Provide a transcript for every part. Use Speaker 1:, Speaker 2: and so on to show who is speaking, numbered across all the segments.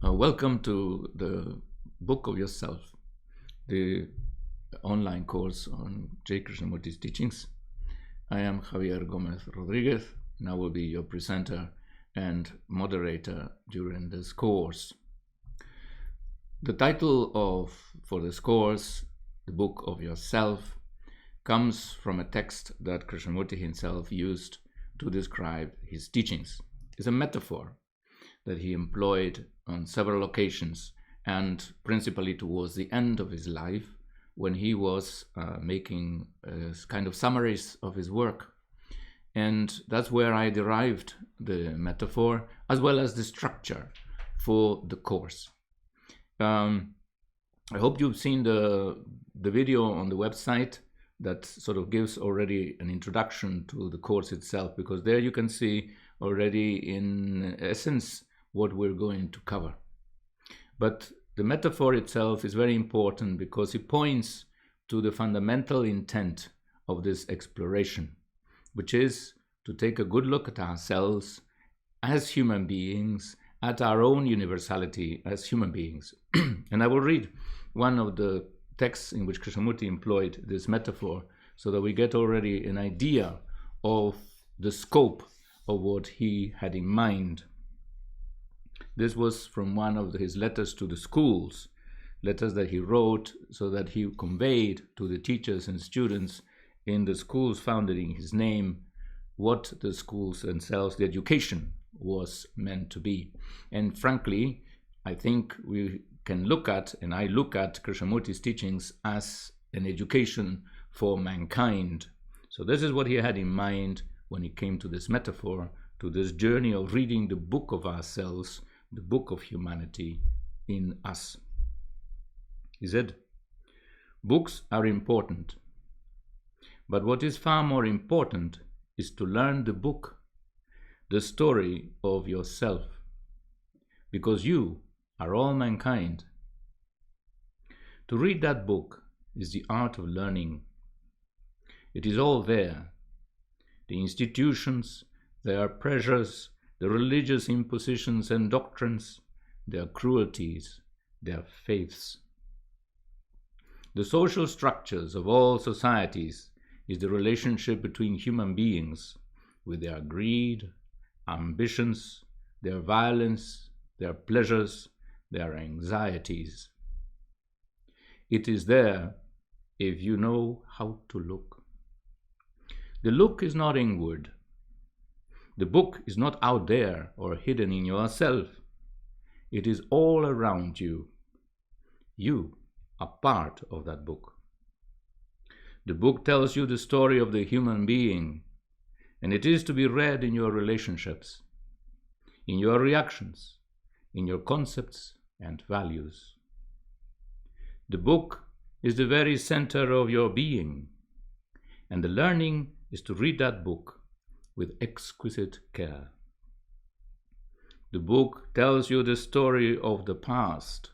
Speaker 1: Welcome to the Book of Yourself, the online course on J. Krishnamurti's teachings. I am Javier Gomez Rodriguez, and I will be your presenter and moderator during this course. The title for this course, The Book of Yourself, comes from a text that Krishnamurti himself used to describe his teachings. It's a metaphor that he employed on several occasions, and principally towards the end of his life, when he was making kind of summaries of his work. And that's where I derived the metaphor as well as the structure for the course. I hope you've seen the video on the website that sort of gives already an introduction to the course itself, because there you can see already in essence what we're going to cover. But the metaphor itself is very important because it points to the fundamental intent of this exploration, which is to take a good look at ourselves as human beings, at our own universality as human beings. And I will read one of the texts in which Krishnamurti employed this metaphor so that we get already an idea of the scope of what he had in mind. This was from one of his letters to the schools, letters that he wrote so that he conveyed to the teachers and students in the schools founded in his name what the schools themselves, the education, was meant to be. And frankly, I think we can look at, and I look at Krishnamurti's teachings as an education for mankind. So this is what he had in mind when he came to this metaphor, to this journey of reading the book of ourselves, the book of humanity in us. He said, books are important, but what is far more important is to learn the book, the story of yourself, because you are all mankind. To read that book is the art of learning. It is all there. The institutions, their pressures, the religious impositions and doctrines, their cruelties, their faiths. The social structures of all societies is the relationship between human beings with their greed, ambitions, their violence, their pleasures, their anxieties. It is there if you know how to look. The look is not inward. The book is not out there or hidden in yourself. It is all around you. You are part of that book. The book tells you the story of the human being, and it is to be read in your relationships, in your reactions, in your concepts and values. The book is the very center of your being, and the learning is to read that book with exquisite care. The book tells you the story of the past,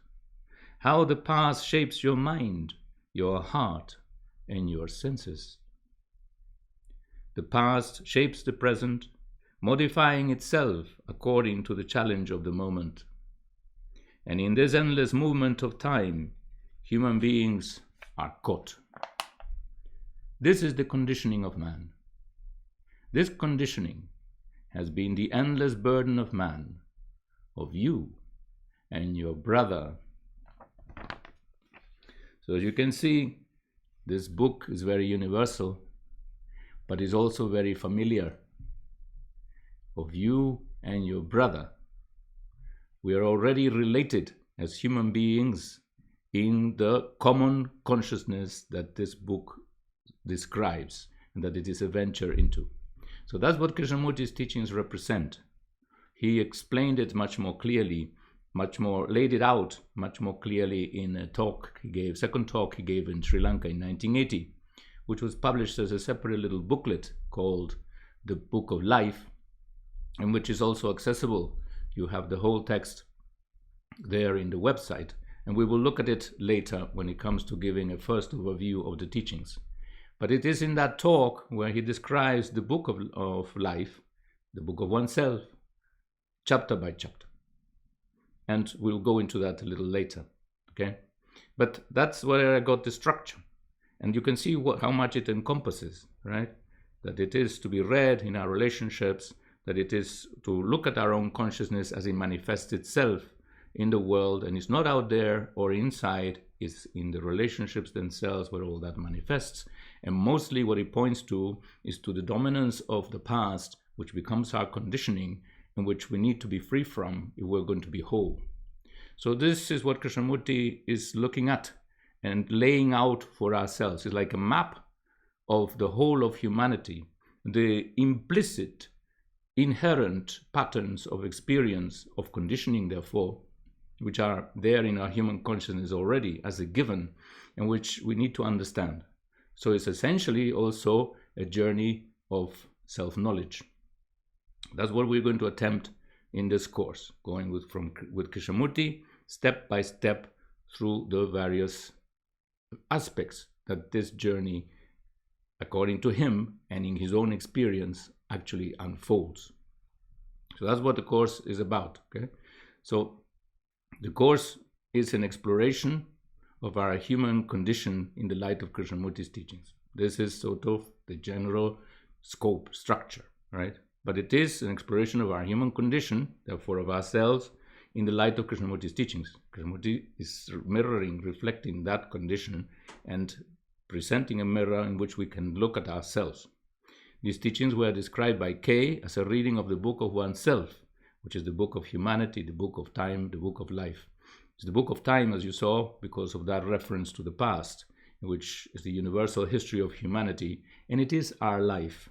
Speaker 1: how the past shapes your mind, your heart, and your senses. The past shapes the present, modifying itself according to the challenge of the moment. And in this endless movement of time, human beings are caught. This is the conditioning of man. This conditioning has been the endless burden of man, of you and your brother. So as you can see, this book is very universal, but is also very familiar. Of you and your brother. We are already related as human beings in the common consciousness that this book describes and that it is a venture into. So that's what Krishnamurti's teachings represent. He explained it much more clearly, laid it out much more clearly in a talk he gave, second talk he gave in Sri Lanka in 1980, which was published as a separate little booklet called The Book of Life, and which is also accessible. You have the whole text there in the website, and we will look at it later when it comes to giving a first overview of the teachings. But it is in that talk where he describes the book of life, the book of oneself, chapter by chapter. and we'll go into that a little later, okay? But that's where I got the structure. And you can see how much it encompasses, right? That it is to be read in our relationships, that it is to look at our own consciousness as it manifests itself in the world, and it's not out there or inside, it's in the relationships themselves where all that manifests. And mostly what it points to is to the dominance of the past, which becomes our conditioning, and which we need to be free from if we're going to be whole. So this is what Krishnamurti is looking at and laying out for ourselves. It's like a map of the whole of humanity, the implicit, inherent patterns of experience, of conditioning, therefore, which are there in our human consciousness already as a given, and which we need to understand. So it's essentially also a journey of self-knowledge. That's what we're going to attempt in this course, going with Krishnamurti, step by step through the various aspects that this journey, according to him and in his own experience, actually unfolds. So that's what the course is about, okay? So the course is an exploration of our human condition in the light of Krishnamurti's teachings. This is sort of the general scope, structure, right? But it is an exploration of our human condition, therefore of ourselves, in the light of Krishnamurti's teachings. Krishnamurti is mirroring, reflecting that condition and presenting a mirror in which we can look at ourselves. These teachings were described by Kay as a reading of the book of oneself, which is the book of humanity, the book of time, the book of life. It's the book of time, as you saw, because of that reference to the past, which is the universal history of humanity, and it is our life.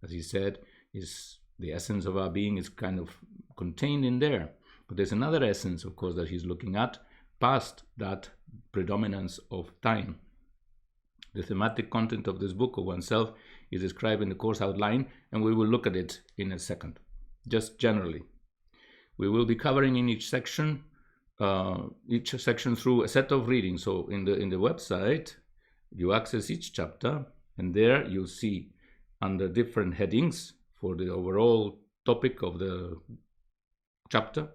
Speaker 1: As he said, is the essence of our being is kind of contained in there. But there's another essence, of course, that he's looking at, past that predominance of time. The thematic content of this book of oneself is described in the course outline, and we will look at it in a second, just generally. We will be covering in each section through a set of readings. So in the website, you access each chapter, and there you'll see under different headings for the overall topic of the chapter,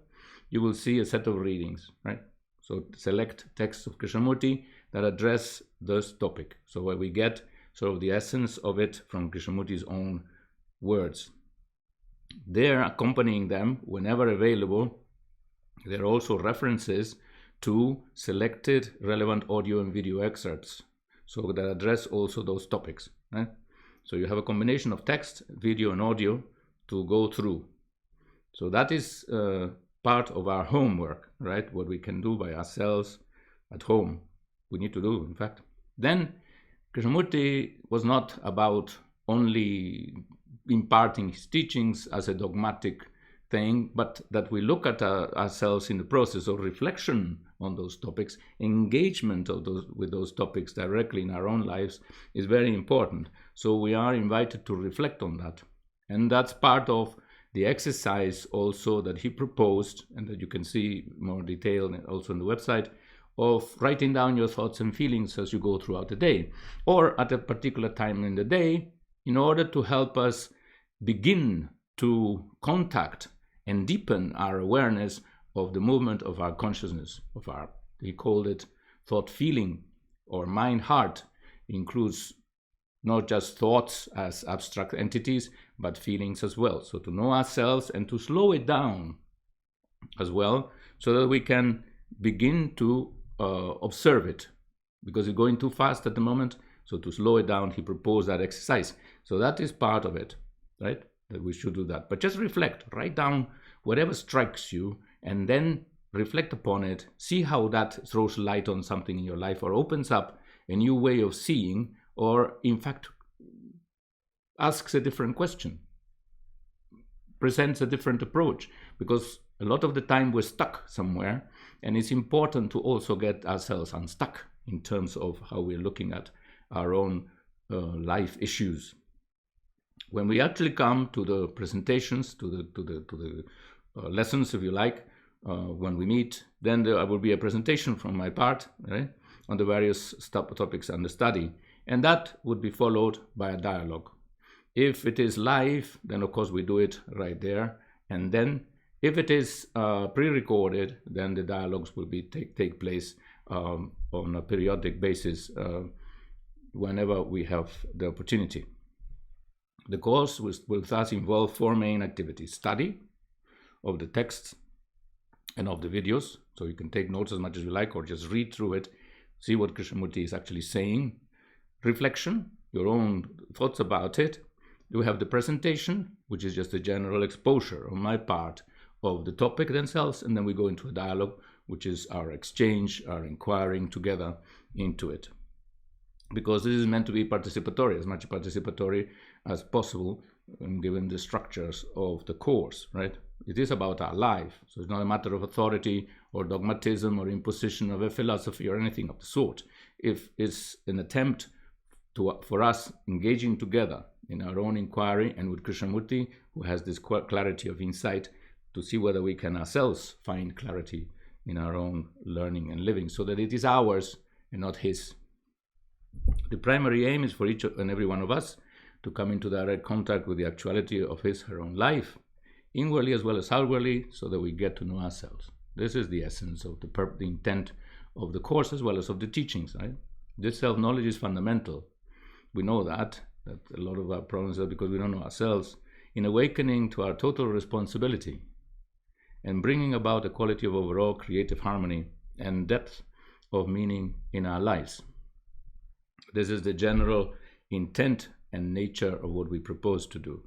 Speaker 1: you will see a set of readings, right? So select texts of Krishnamurti that address this topic. So where we get sort of the essence of it from Krishnamurti's own words. There, accompanying them, whenever available, there are also references to selected relevant audio and video excerpts, so that address also those topics, right? So you have a combination of text, video, and audio to go through. So that is part of our homework, right? What we can do by ourselves at home. We need to do, in fact. Then Krishnamurti was not about only imparting his teachings as a dogmatic thing, but that we look at ourselves in the process of reflection on those topics. Engagement of with those topics directly in our own lives is very important. So we are invited to reflect on that. And that's part of the exercise also that he proposed, and that you can see more detail also on the website, of writing down your thoughts and feelings as you go throughout the day, or at a particular time in the day, in order to help us begin to contact and deepen our awareness of the movement of our consciousness, of our, he called it thought feeling, or mind heart. It includes not just thoughts as abstract entities, but feelings as well. So to know ourselves and to slow it down as well, so that we can begin to observe it, because it's going too fast at the moment. So to slow it down, he proposed that exercise. So that is part of it, right? That we should do that. But just reflect, write down whatever strikes you, and then reflect upon it. See how that throws light on something in your life, or opens up a new way of seeing, or in fact asks a different question, presents a different approach, because a lot of the time we're stuck somewhere, and it's important to also get ourselves unstuck in terms of how we're looking at our own life issues. When we actually come to the presentations, to the lessons, if you like, when we meet, then there will be a presentation from my part, right, on the various topics under study, and that would be followed by a dialogue. If it is live, then of course we do it right there, and then If it is pre-recorded, then the dialogues will be take place on a periodic basis whenever we have the opportunity. The course will thus involve 4 main activities: study of the texts and of the videos, so you can take notes as much as you like or just read through it, see what Krishnamurti is actually saying. Reflection, your own thoughts about it. You have the presentation, which is just a general exposure on my part of the topic themselves, and then we go into a dialogue, which is our exchange, our inquiring together into it. Because this is meant to be participatory, as much participatory as possible, given the structures of the course, right? It is about our life, so it's not a matter of authority or dogmatism or imposition of a philosophy or anything of the sort. If it's an attempt for us engaging together in our own inquiry and with Krishnamurti, who has this clarity of insight, to see whether we can ourselves find clarity in our own learning and living, so that it is ours and not his. The primary aim is for each and every one of us to come into direct contact with the actuality of her own life, inwardly as well as outwardly, so that we get to know ourselves. This is the essence of the intent of the course as well as of the teachings, right? This self-knowledge is fundamental. We know that a lot of our problems are because we don't know ourselves. In awakening to our total responsibility and bringing about a quality of overall creative harmony and depth of meaning in our lives. This is the general intent and nature of what we propose to do.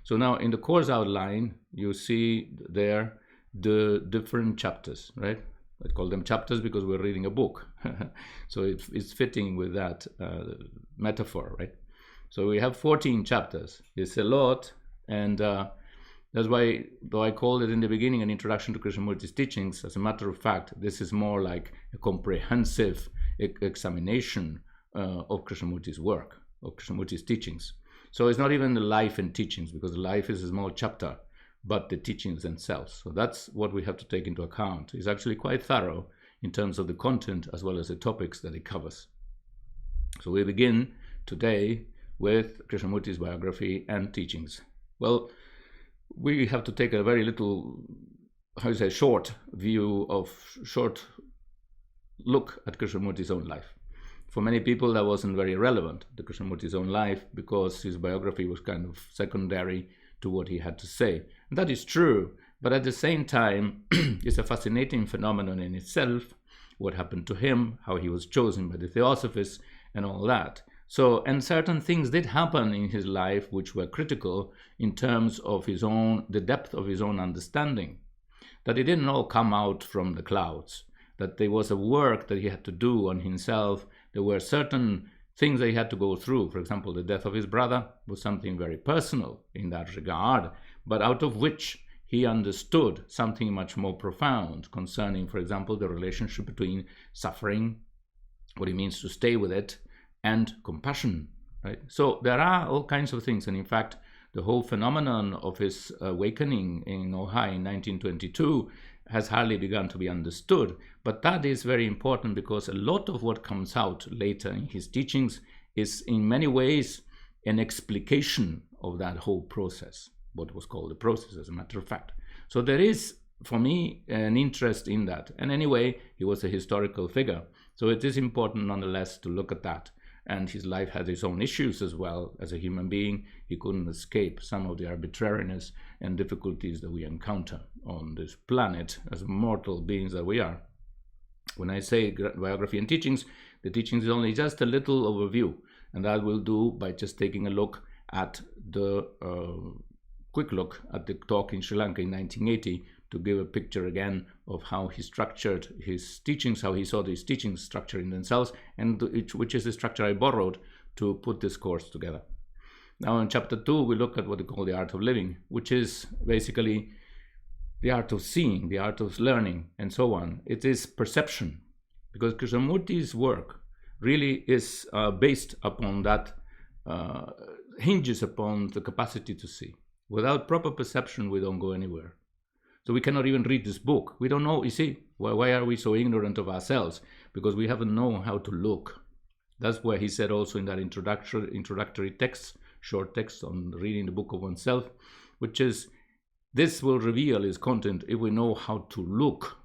Speaker 1: So now in the course outline, you see there the different chapters, right? I call them chapters because we're reading a book. So it's fitting with that metaphor, right? So we have 14 chapters. It's a lot, and that's why, though I called it in the beginning an introduction to Krishnamurti's teachings, as a matter of fact, this is more like a comprehensive examination of Krishnamurti's work, of Krishnamurti's teachings. So it's not even the life and teachings, because the life is a small chapter, but the teachings themselves. So that's what we have to take into account. It's actually quite thorough in terms of the content as well as the topics that it covers. So we begin today with Krishnamurti's biography and teachings. Well, we have to take a very little, short look at Krishnamurti's own life. For many people, that wasn't very relevant, the Krishnamurti's own life, because his biography was kind of secondary to what he had to say. And that is true, but at the same time, it's a fascinating phenomenon in itself, what happened to him, how he was chosen by the Theosophists, and all that. So, and certain things did happen in his life which were critical in terms of the depth of his own understanding, that it didn't all come out from the clouds, that there was a work that he had to do on himself. There were certain things that he had to go through. For example, the death of his brother was something very personal in that regard, but out of which he understood something much more profound concerning, for example, the relationship between suffering, what it means to stay with it, and compassion, right? So there are all kinds of things. And in fact, the whole phenomenon of his awakening in Ohio in 1922 has hardly begun to be understood. But that is very important, because a lot of what comes out later in his teachings is in many ways an explication of that whole process, what was called the process, as a matter of fact. So there is, for me, an interest in that. And anyway, he was a historical figure. So it is important nonetheless to look at that. And his life had its own issues as well. As a human being, he couldn't escape some of the arbitrariness and difficulties that we encounter on this planet as mortal beings that we are. When I say biography and teachings, the teachings is only just a little overview, and that will do by just taking a look at the quick look at the talk in Sri Lanka in 1980, to give a picture again of how he structured his teachings, how he saw these teachings structured in themselves, and which is the structure I borrowed to put this course together. Now in chapter 2, we look at what we call the art of living, which is basically the art of seeing, the art of learning, and so on. It is perception, because Krishnamurti's work really is based upon that, hinges upon the capacity to see. Without proper perception, we don't go anywhere. So we cannot even read this book. We don't know, you see, why are we so ignorant of ourselves? Because we haven't known how to look. That's where he said also in that introductory text, short text on reading the book of oneself, which is, This will reveal its content if we know how to look,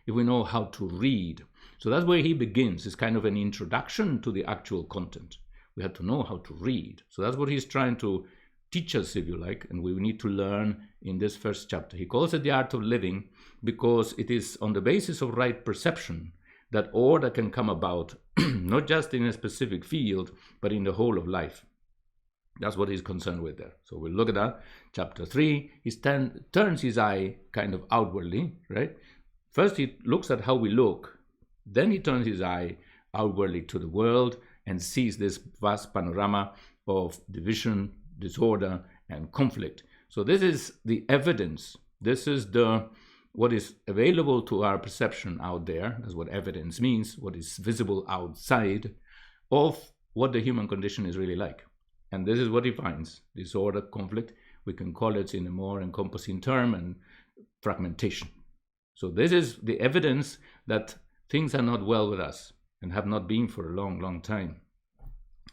Speaker 1: if we know how to read. So that's where he begins. It's kind of an introduction to the actual content. We have to know how to read. So that's what he's trying to teach us, if you like, and we need to learn in this first chapter. He calls it the art of living because it is on the basis of right perception that order can come about, not just in a specific field, but in the whole of life. That's what he's concerned with there. So we'll look at that. Chapter 3, he turns his eye kind of outwardly, right? First he looks at how we look, then he turns his eye outwardly to the world and sees this vast panorama of division, disorder, and conflict. So this is the evidence. This is what is available to our perception out there. That's what evidence means, what is visible outside of what the human condition is really like. And this is what he finds: disorder, conflict. We can call it in a more encompassing term, and fragmentation. So this is the evidence that things are not well with us and have not been for a long, long time.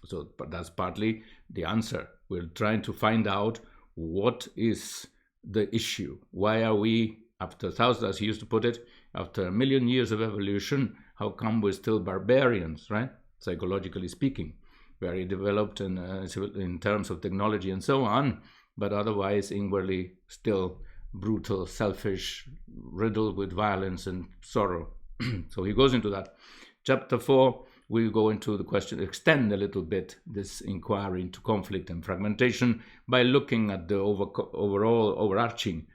Speaker 1: So but that's partly the answer. We're trying to find out what is the issue. Why are we, after thousands, as he used to put it, after 1 million years of evolution, how come we're still barbarians, right? Psychologically speaking, very developed in terms of technology and so on, but otherwise inwardly still brutal, selfish, riddled with violence and sorrow. So he goes into that. Chapter 4, we go into the question, extend a little bit this inquiry into conflict and fragmentation by looking at the overall overarching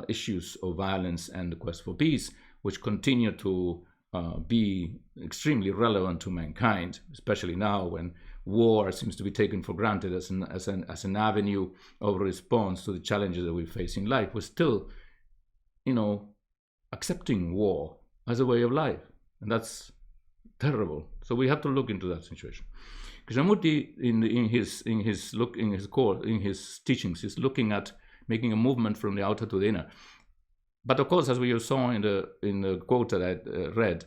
Speaker 1: issues of violence and the quest for peace, which continue to be extremely relevant to mankind, especially now when war seems to be taken for granted as an avenue of response to the challenges that we face in life. We're still, accepting war as a way of life, and that's terrible. So we have to look into that situation. Krishnamurti, in his teachings, is looking at making a movement from the outer to the inner. But of course, as we saw in the quote that I read,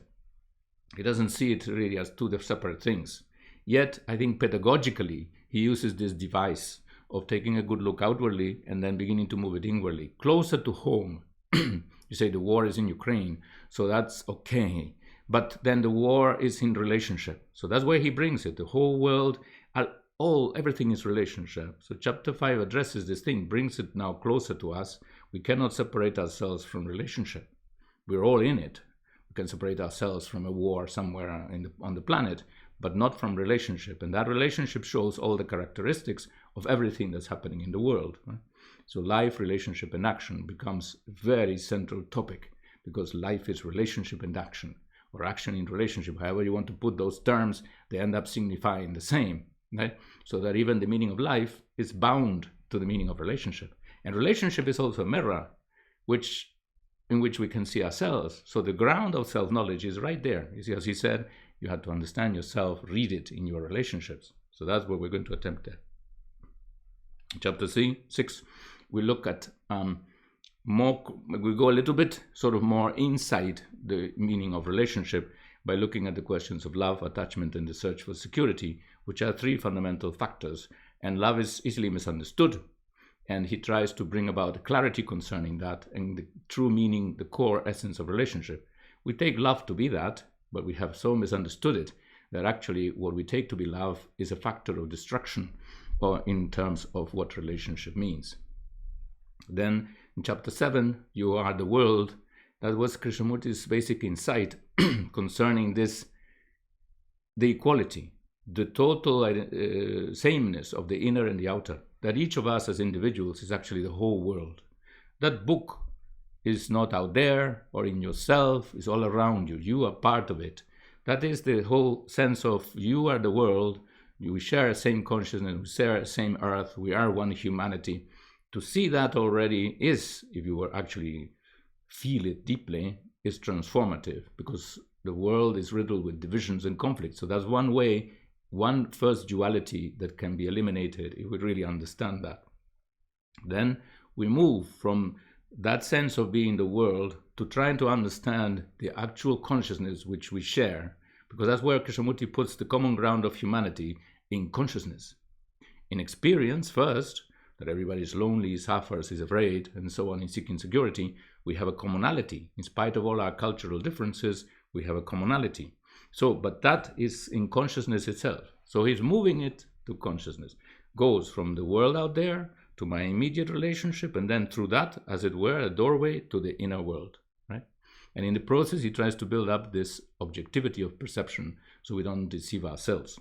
Speaker 1: he doesn't see it really as two separate things. Yet, I think pedagogically, he uses this device of taking a good look outwardly and then beginning to move it inwardly, closer to home. You say the war is in Ukraine, so that's okay. But then the war is in relationship. So that's where he brings it. The whole world, everything is relationship. So chapter 5 addresses this thing, brings it now closer to us. We cannot separate ourselves from relationship. We're all in it. We can separate ourselves from a war somewhere on the planet, but not from relationship. And that relationship shows all the characteristics of everything that's happening in the world. Right? So life, relationship, and action becomes a very central topic, because life is relationship and action, or action in relationship. However you want to put those terms, they end up signifying the same. Right? So that even the meaning of life is bound to the meaning of relationship. And relationship is also a mirror in which we can see ourselves. So the ground of self-knowledge is right there. You see, as he said, you have to understand yourself, read it in your relationships. So that's what we're going to attempt there. Chapter 6, we look at we go a little bit sort of more inside the meaning of relationship by looking at the questions of love, attachment, and the search for security, which are 3 fundamental factors. And love is easily misunderstood. And he tries to bring about clarity concerning that and the true meaning, the core essence of relationship. We take love to be that, but we have so misunderstood it that actually what we take to be love is a factor of destruction, or in terms of what relationship means. Then in chapter 7, you are the world. That was Krishnamurti's basic insight concerning this, the equality, the total sameness of the inner and the outer, that each of us as individuals is actually the whole world. That book is not out there or in yourself, it's all around you. You are part of it. That is the whole sense of you are the world, we share the same consciousness, we share the same earth, we are one humanity. To see that already is, if you were actually feel it deeply, is transformative, because the world is riddled with divisions and conflicts. So that's one way, one first duality that can be eliminated if we really understand that. Then we move from that sense of being the world to trying to understand the actual consciousness which we share, because that's where Krishnamurti puts the common ground of humanity in consciousness. In experience first, that everybody is lonely, suffers, is afraid, and so on, is seeking security, we have a commonality. In spite of all our cultural differences, we have a commonality. So, but that is in consciousness itself. So he's moving it to consciousness. Goes from the world out there to my immediate relationship, and then through that, as it were, a doorway to the inner world, right? And in the process, he tries to build up this objectivity of perception so we don't deceive ourselves.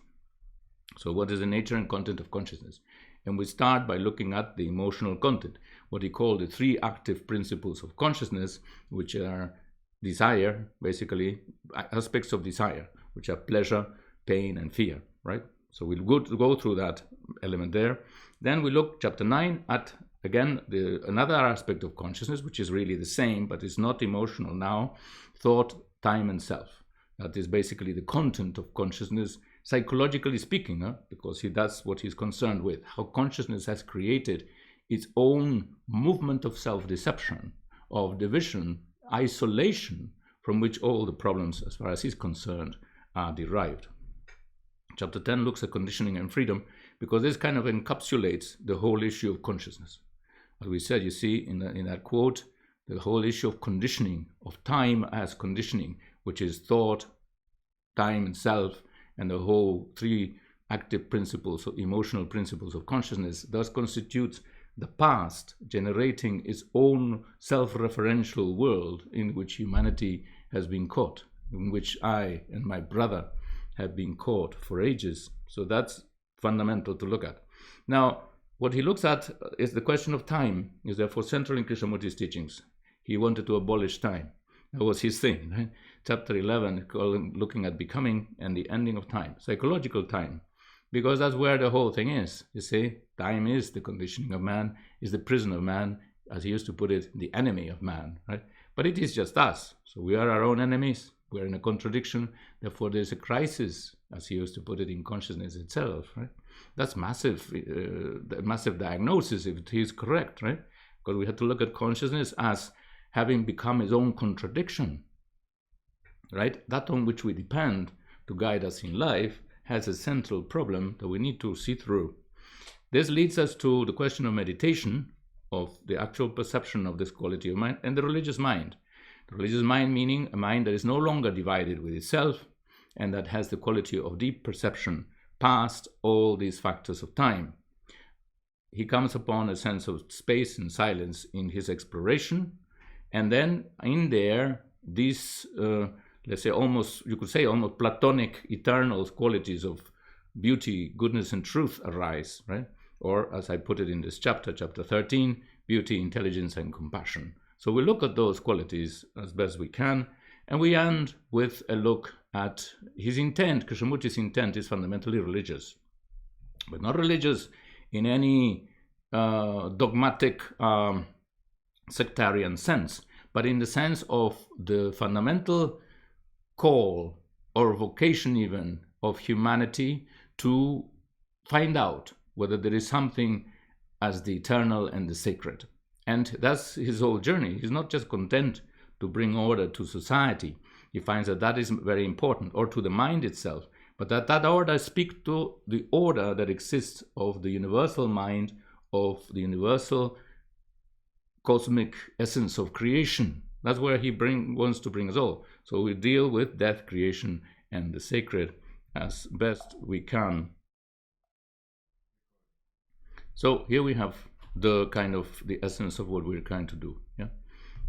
Speaker 1: So what is the nature and content of consciousness? And we start by looking at the emotional content, what he called the three active principles of consciousness, which are desire, basically aspects of desire, which are pleasure, pain, and fear, right? So we'll go through that element there. Then we look, chapter 9, at, again, another aspect of consciousness, which is really the same, but it's not emotional now, thought, time, and self. That is basically the content of consciousness, psychologically speaking, because that's what he's concerned with, how consciousness has created its own movement of self-deception, of division, isolation, from which all the problems, as far as he's concerned, are derived. Chapter 10 looks at conditioning and freedom, because this kind of encapsulates the whole issue of consciousness. As we said, you see in that quote, the whole issue of conditioning, of time as conditioning, which is thought, time, and self, and the whole three active principles, or emotional principles of consciousness, thus constitutes the past, generating its own self-referential world in which humanity has been caught, in which I and my brother have been caught for ages. So that's fundamental to look at. Now, what he looks at is the question of time, is therefore central in Krishnamurti's teachings. He wanted to abolish time. That was his thing, right? Chapter 11, looking at becoming and the ending of time, psychological time, because that's where the whole thing is. You see, time is the conditioning of man, is the prison of man, as he used to put it, the enemy of man, right? But it is just us. So we are our own enemies. We're in a contradiction. Therefore, there's a crisis, as he used to put it, in consciousness itself, right? That's massive diagnosis, if it is correct, right? Because we have to look at consciousness as having become its own contradiction, right? That on which we depend to guide us in life has a central problem that we need to see through. This leads us to the question of meditation, of the actual perception of this quality of mind, and the religious mind. The religious mind meaning a mind that is no longer divided with itself, and that has the quality of deep perception past all these factors of time. He comes upon a sense of space and silence in his exploration, and then in there, these, let's say you could say almost Platonic, eternal qualities of beauty, goodness, and truth arise, right? Or as I put it in this chapter, chapter 13, beauty, intelligence, and compassion. So we look at those qualities as best we can, and we end with a look at his intent. Krishnamurti's intent is fundamentally religious, but not religious in any dogmatic sectarian sense, but in the sense of the fundamental call or vocation even of humanity to find out whether there is something as the eternal and the sacred. And that's his whole journey. He's not just content to bring order to society. He finds that that is very important, or to the mind itself, but that order speaks to the order that exists of the universal mind, of the universal cosmic essence of creation. That's where he wants to bring us all. So we deal with death, creation, and the sacred as best we can. So here we have the kind of the essence of what we're trying to do. Yeah,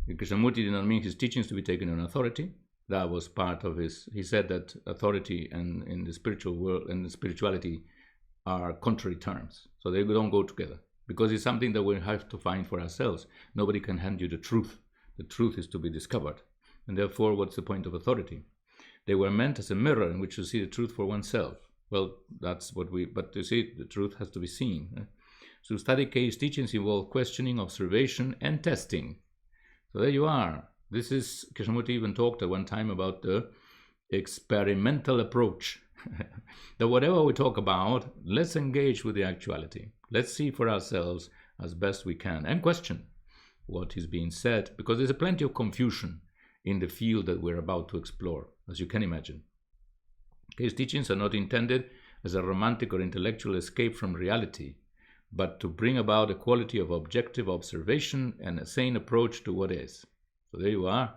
Speaker 1: Krishnamurti did not mean his teachings to be taken on authority. That was part of his. He said that authority and in the spiritual world and the spirituality are contrary terms, so they don't go together, because it's something that we have to find for ourselves. Nobody can hand you the truth. The truth is to be discovered, and therefore, what's the point of authority? They were meant as a mirror in which to see the truth for oneself. Well, that's what but you see, the truth has to be seen. Right? So study case teachings involve questioning, observation, and testing. So there you are. This is, Krishnamurti even talked at one time about the experimental approach. That whatever we talk about, let's engage with the actuality. Let's see for ourselves as best we can and question what is being said, because there's plenty of confusion in the field that we're about to explore, as you can imagine. Case teachings are not intended as a romantic or intellectual escape from reality, but to bring about a quality of objective observation and a sane approach to what is. So there you are.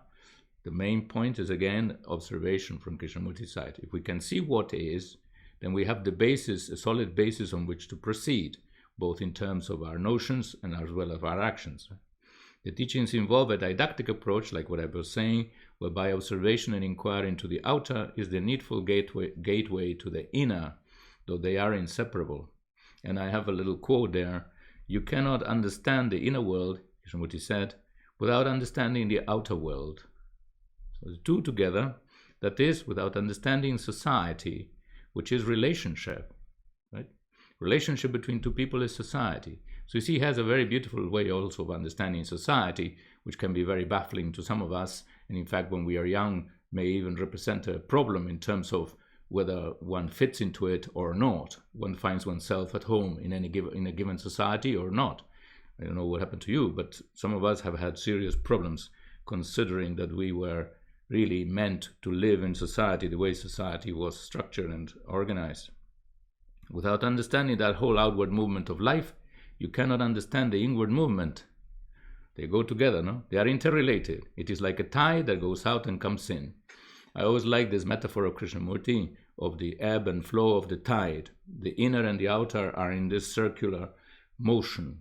Speaker 1: The main point is, again, observation from Krishnamurti's side. If we can see what is, then we have the basis, a solid basis on which to proceed, both in terms of our notions and as well as our actions. The teachings involve a didactic approach, like what I was saying, whereby observation and inquiry into the outer is the needful gateway to the inner, though they are inseparable. And I have a little quote there. You cannot understand the inner world, Krishnamurti said, without understanding the outer world. So the two together, that is, without understanding society, which is relationship, right? Relationship between two people is society. So you see, he has a very beautiful way also of understanding society, which can be very baffling to some of us, and in fact, when we are young, may even represent a problem in terms of whether one fits into it or not. One finds oneself at home in a given society or not. I don't know what happened to you, but some of us have had serious problems considering that we were really meant to live in society the way society was structured and organized. Without understanding that whole outward movement of life, you cannot understand the inward movement. They go together, no? They are interrelated. It is like a tide that goes out and comes in. I always like this metaphor of Krishnamurti of the ebb and flow of the tide. The inner and the outer are in this circular motion.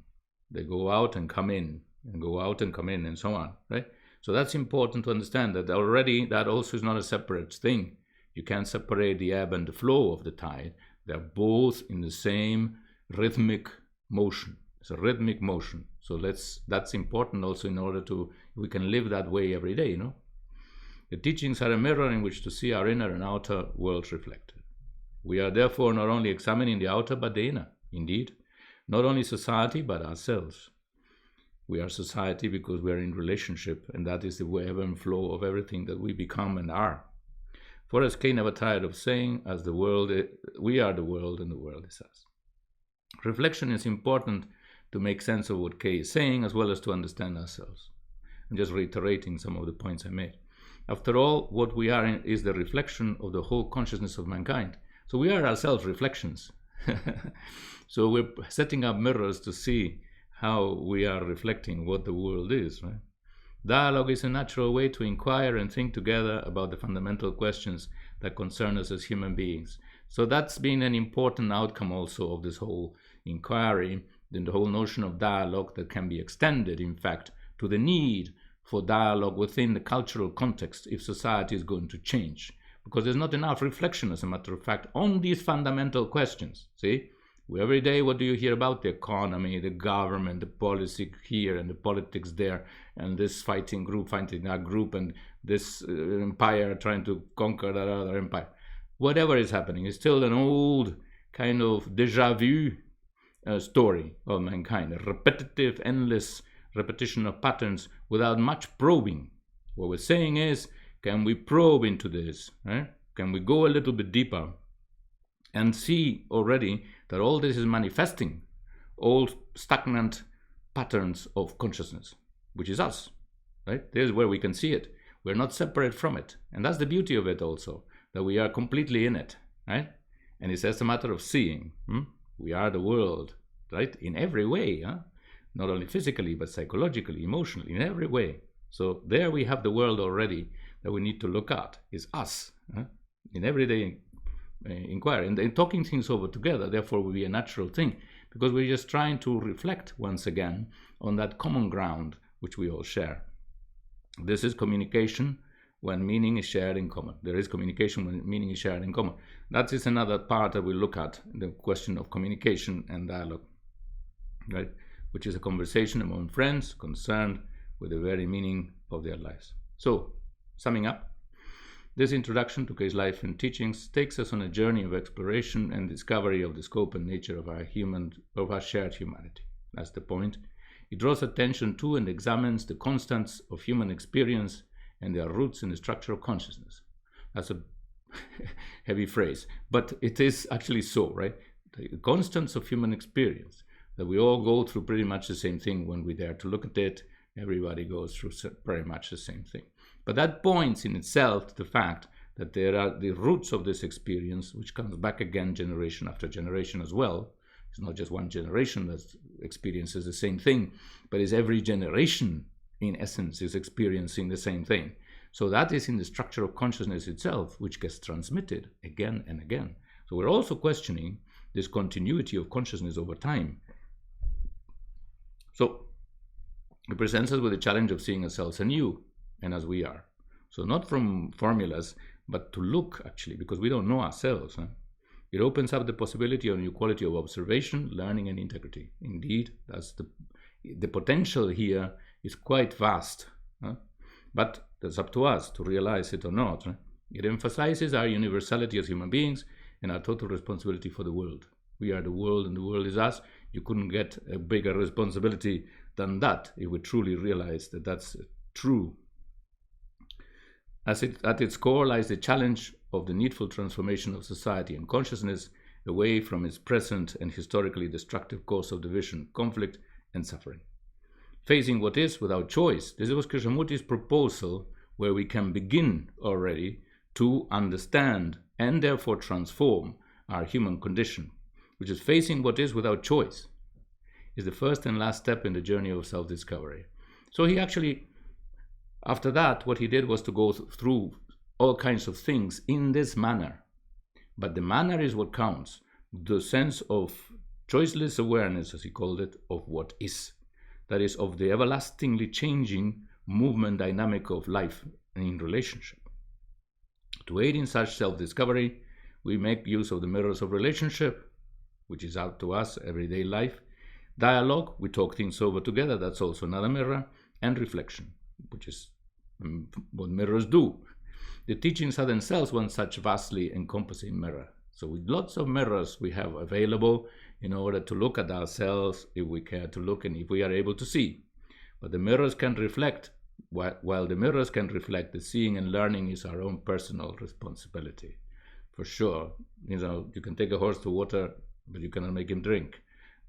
Speaker 1: They go out and come in, and go out and come in, and so on, right? So that's important to understand, that already that also is not a separate thing. You can't separate the ebb and the flow of the tide. They're both in the same rhythmic motion. It's a rhythmic motion. So that's important also in order to, we can live that way every day, you know. The teachings are a mirror in which to see our inner and outer worlds reflected. We are therefore not only examining the outer but the inner, indeed. Not only society but ourselves. We are society because we are in relationship, and that is the ebb and flow of everything that we become and are. For as Kay never tired of saying, as the world, we are the world and the world is us. Reflection is important to make sense of what Kay is saying, as well as to understand ourselves. I'm just reiterating some of the points I made. After all, what we are is the reflection of the whole consciousness of mankind. So we are ourselves reflections. So we're setting up mirrors to see how we are reflecting what the world is, right? Dialogue is a natural way to inquire and think together about the fundamental questions that concern us as human beings. So that's been an important outcome also of this whole inquiry, then the whole notion of dialogue that can be extended, in fact, to the need for dialogue within the cultural context if society is going to change. Because there's not enough reflection, as a matter of fact, on these fundamental questions. See? Every day, what do you hear about? The economy, the government, the policy here and the politics there, and this fighting that group, and this empire trying to conquer that other empire. Whatever is happening is still an old kind of déjà vu story of mankind, a repetitive, endless repetition of patterns without much probing. What we're saying is, can we probe into this? Right? Can we go a little bit deeper and see already that all this is manifesting old stagnant patterns of consciousness, which is us, right? There's where we can see it. We're not separate from it. And that's the beauty of it also, that we are completely in it, right? And it's just a matter of seeing. We are the world, right? In every way, not only physically, but psychologically, emotionally, in every way. So there we have the world already that we need to look at, is us, in everyday inquiry. And talking things over together, therefore, will be a natural thing, because we're just trying to reflect once again on that common ground which we all share. This is communication when meaning is shared in common. There is communication when meaning is shared in common. That is another part that we look at, the question of communication and dialogue, right? Which is a conversation among friends concerned with the very meaning of their lives. So, summing up, this introduction to Kay's life and teachings takes us on a journey of exploration and discovery of the scope and nature of our shared humanity. That's the point. It draws attention to and examines the constants of human experience and their roots in the structure of consciousness. That's a heavy phrase, but it is actually so, right? The constants of human experience, that we all go through pretty much the same thing when we dare to look at it. Everybody goes through very much the same thing. But that points in itself to the fact that there are the roots of this experience, which comes back again generation after generation as well. It's not just one generation that experiences the same thing, but it's every generation, in essence, is experiencing the same thing. So that is in the structure of consciousness itself, which gets transmitted again and again. So we're also questioning this continuity of consciousness over time. So it presents us with the challenge of seeing ourselves anew and as we are. So not from formulas, but to look, actually, because we don't know ourselves. It opens up the possibility of a new quality of observation, learning, and integrity. Indeed, that's the potential here is quite vast. But it's up to us to realize it or not. It emphasizes our universality as human beings and our total responsibility for the world. We are the world and the world is us. You couldn't get a bigger responsibility than that if we truly realize that that's true. At its core lies the challenge of the needful transformation of society and consciousness away from its present and historically destructive course of division, conflict, and suffering. Facing what is without choice. This was Krishnamurti's proposal, where we can begin already to understand and therefore transform our human condition, which is facing what is without choice, is the first and last step in the journey of self-discovery. So he actually, after that, what he did was to go through all kinds of things in this manner. But the manner is what counts, the sense of choiceless awareness, as he called it, of what is. That is, of the everlastingly changing movement dynamic of life in relationship. To aid in such self-discovery, we make use of the mirrors of relationship, which is out to us, everyday life. Dialogue, we talk things over together, that's also another mirror. And reflection, which is what mirrors do. The teachings are themselves one such vastly encompassing mirror. So with lots of mirrors we have available in order to look at ourselves if we care to look and if we are able to see. But the mirrors can reflect, while the mirrors can reflect, the seeing and learning is our own personal responsibility. For sure, you can take a horse to water, but you cannot make him drink.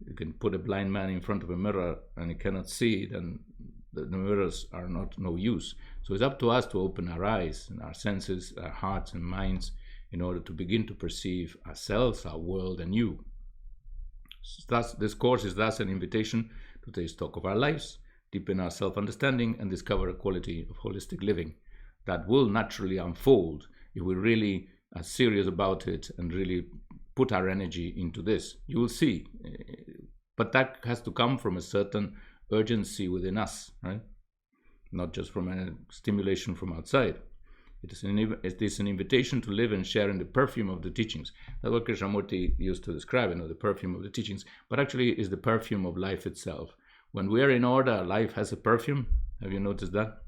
Speaker 1: You can put a blind man in front of a mirror and he cannot see, then the mirrors are no use. So it's up to us to open our eyes and our senses, our hearts and minds in order to begin to perceive ourselves, our world anew. This course is thus an invitation to take stock of our lives, deepen our self-understanding, and discover a quality of holistic living that will naturally unfold if we really are serious about it and really put our energy into this. You will see. But that has to come from a certain urgency within us, right? Not just from a stimulation from outside. It is an invitation to live and share in the perfume of the teachings. That's what Krishnamurti used to describe, the perfume of the teachings, but actually is the perfume of life itself. When we are in order, life has a perfume. Have you noticed that?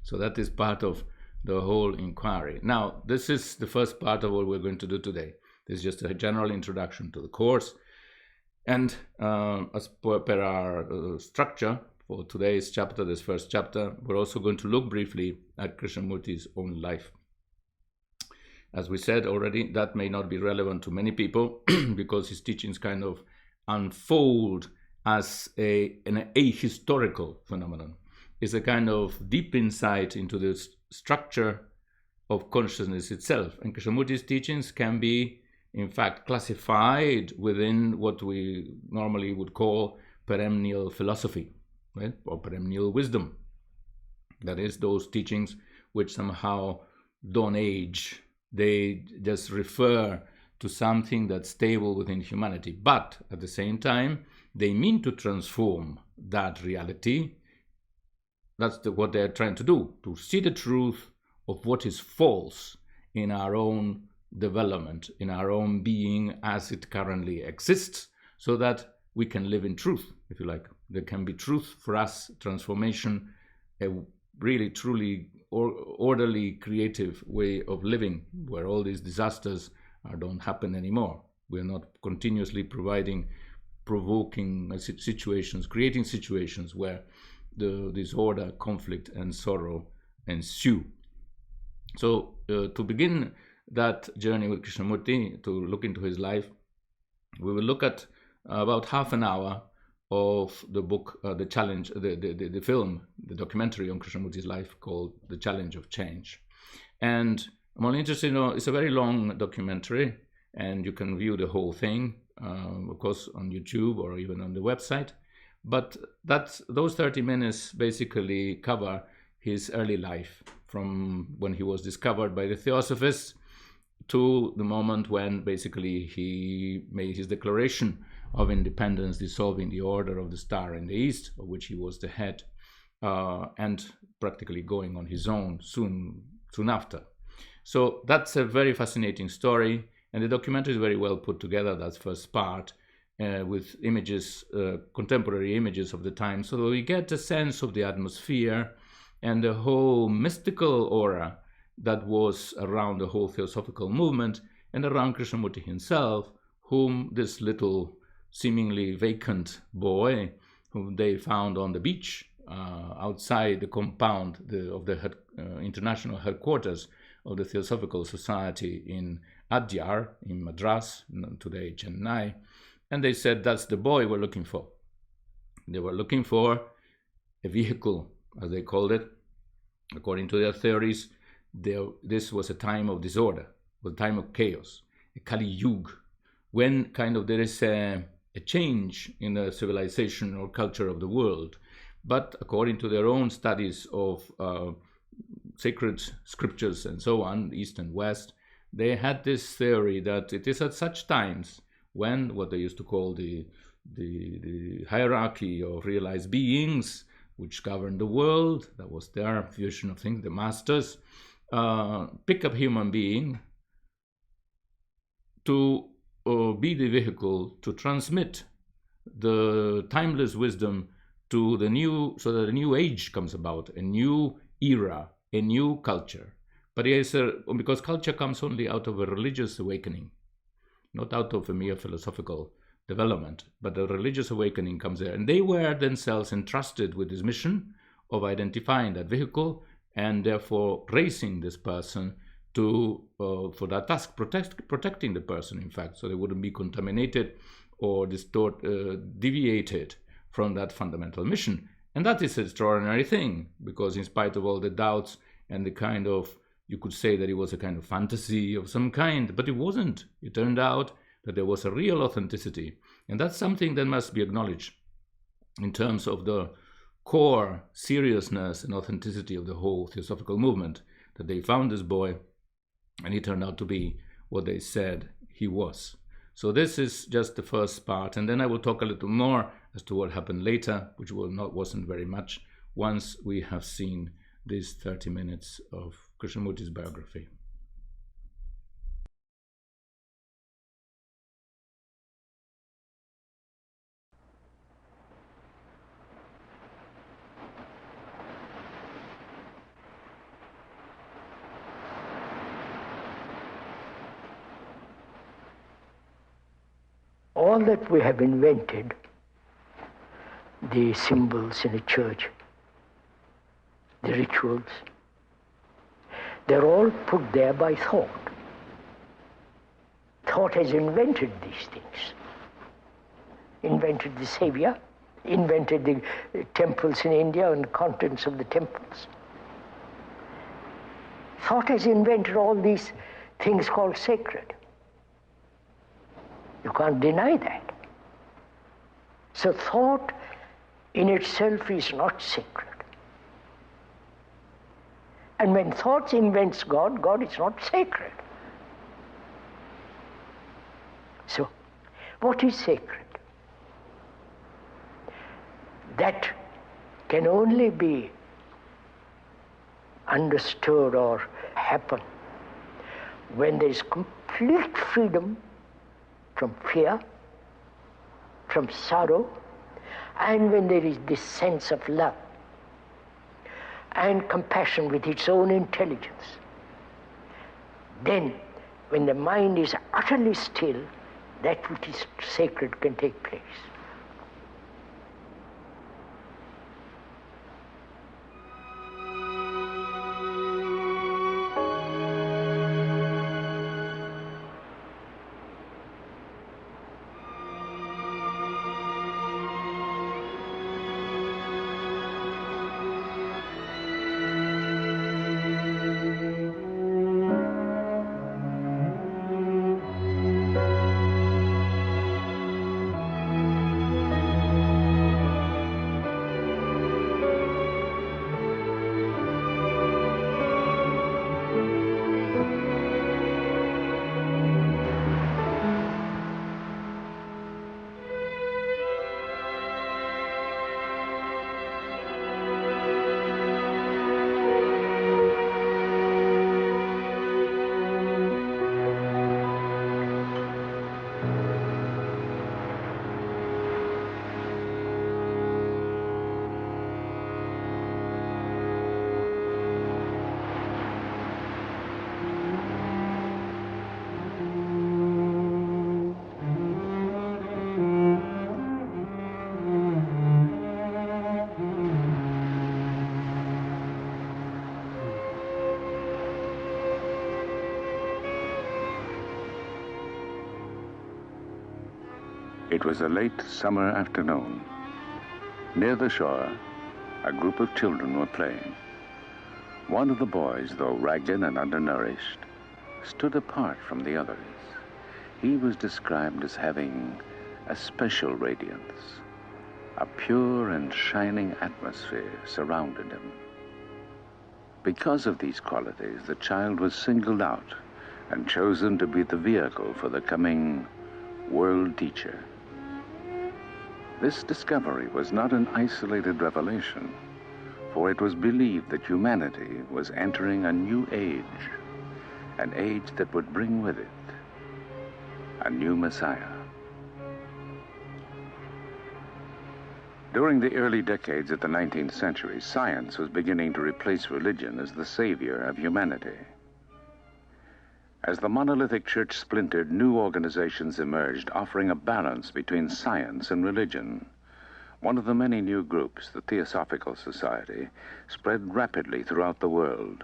Speaker 1: So that is part of the whole inquiry. Now, this is the first part of what we're going to do today. This is just a general introduction to the course. And as per our structure for today's chapter, this first chapter, we're also going to look briefly at Krishnamurti's own life. As we said already, that may not be relevant to many people because his teachings kind of unfold as a historical phenomenon. It's a kind of deep insight into the structure of consciousness itself. And Krishnamurti's teachings can be, in fact, classified within what we normally would call perennial philosophy, right? Or perennial wisdom. That is, those teachings which somehow don't age. They just refer to something that's stable within humanity. But at the same time, they mean to transform that reality. That's what they're trying to do, to see the truth of what is false in our own development, in our own being as it currently exists, so that we can live in truth, if you like. There can be truth for us, transformation, a really, truly orderly, creative way of living, where all these disasters don't happen anymore. We're not continuously provoking situations, creating situations where the disorder, conflict, and sorrow ensue. So to begin that journey with Krishnamurti, to look into his life, we will look at about half an hour of the book, The Challenge, the film, the documentary on Krishnamurti's life called The Challenge of Change. And I'm only interested it's a very long documentary, and you can view the whole thing, of course, on YouTube or even on the website. But those 30 minutes basically cover his early life, from when he was discovered by the Theosophists to the moment when basically he made his declaration of independence, dissolving the Order of the Star in the East, of which he was the head, and practically going on his own soon after. So that's a very fascinating story, and the documentary is very well put together, that first part, with images, contemporary images of the time, so that we get a sense of the atmosphere and the whole mystical aura that was around the whole theosophical movement and around Krishnamurti himself, whom this little seemingly vacant boy, whom they found on the beach outside the compound of the international headquarters of the Theosophical Society in Adyar, in Madras, today Chennai, and they said, that's the boy we're looking for. They were looking for a vehicle, as they called it. According to their theories, this was a time of disorder, was a time of chaos, a Kali Yuga, when kind of there is a change in the civilization or culture of the world. But according to their own studies of sacred scriptures and so on, East and West, they had this theory that it is at such times when what they used to call the hierarchy of realized beings, which govern the world, that was their vision of things, the masters, pick up human being to be the vehicle to transmit the timeless wisdom to the new, so that a new age comes about, a new era, a new culture. But because culture comes only out of a religious awakening, not out of a mere philosophical development, but the religious awakening comes there. And they were themselves entrusted with this mission of identifying that vehicle and therefore raising this person to for that task, protecting the person, in fact, so they wouldn't be contaminated or deviated from that fundamental mission. And that is an extraordinary thing, because in spite of all the doubts and the kind of, you could say that it was a kind of fantasy of some kind, but it wasn't. It turned out that there was a real authenticity. And that's something that must be acknowledged in terms of the core seriousness and authenticity of the whole theosophical movement, that they found this boy and he turned out to be what they said he was. So this is just the first part, and then I will talk a little more as to what happened later, which wasn't very much, once we have seen these 30 minutes of Krishnamurti's biography.
Speaker 2: All that we have invented, the symbols in a church, the rituals, they're all put there by thought. Thought has invented these things. Invented the Savior, invented the temples in India and the contents of the temples. Thought has invented all these things called sacred. You can't deny that. So thought in itself is not sacred. And when thought invents God, God is not sacred. So, what is sacred? That can only be understood or happen when there is complete freedom from fear, from sorrow, and when there is this sense of love and compassion with its own intelligence. Then, when the mind is utterly still, that which is sacred can take place.
Speaker 3: It was a late summer afternoon. Near the shore, a group of children were playing. One of the boys, though ragged and undernourished, stood apart from the others. He was described as having a special radiance. A pure and shining atmosphere surrounded him. Because of these qualities, the child was singled out and chosen to be the vehicle for the coming world teacher. This discovery was not an isolated revelation, for it was believed that humanity was entering a new age, an age that would bring with it a new Messiah. During the early decades of the 19th century, science was beginning to replace religion as the savior of humanity. As the monolithic church splintered, new organizations emerged, offering a balance between science and religion. One of the many new groups, the Theosophical Society, spread rapidly throughout the world.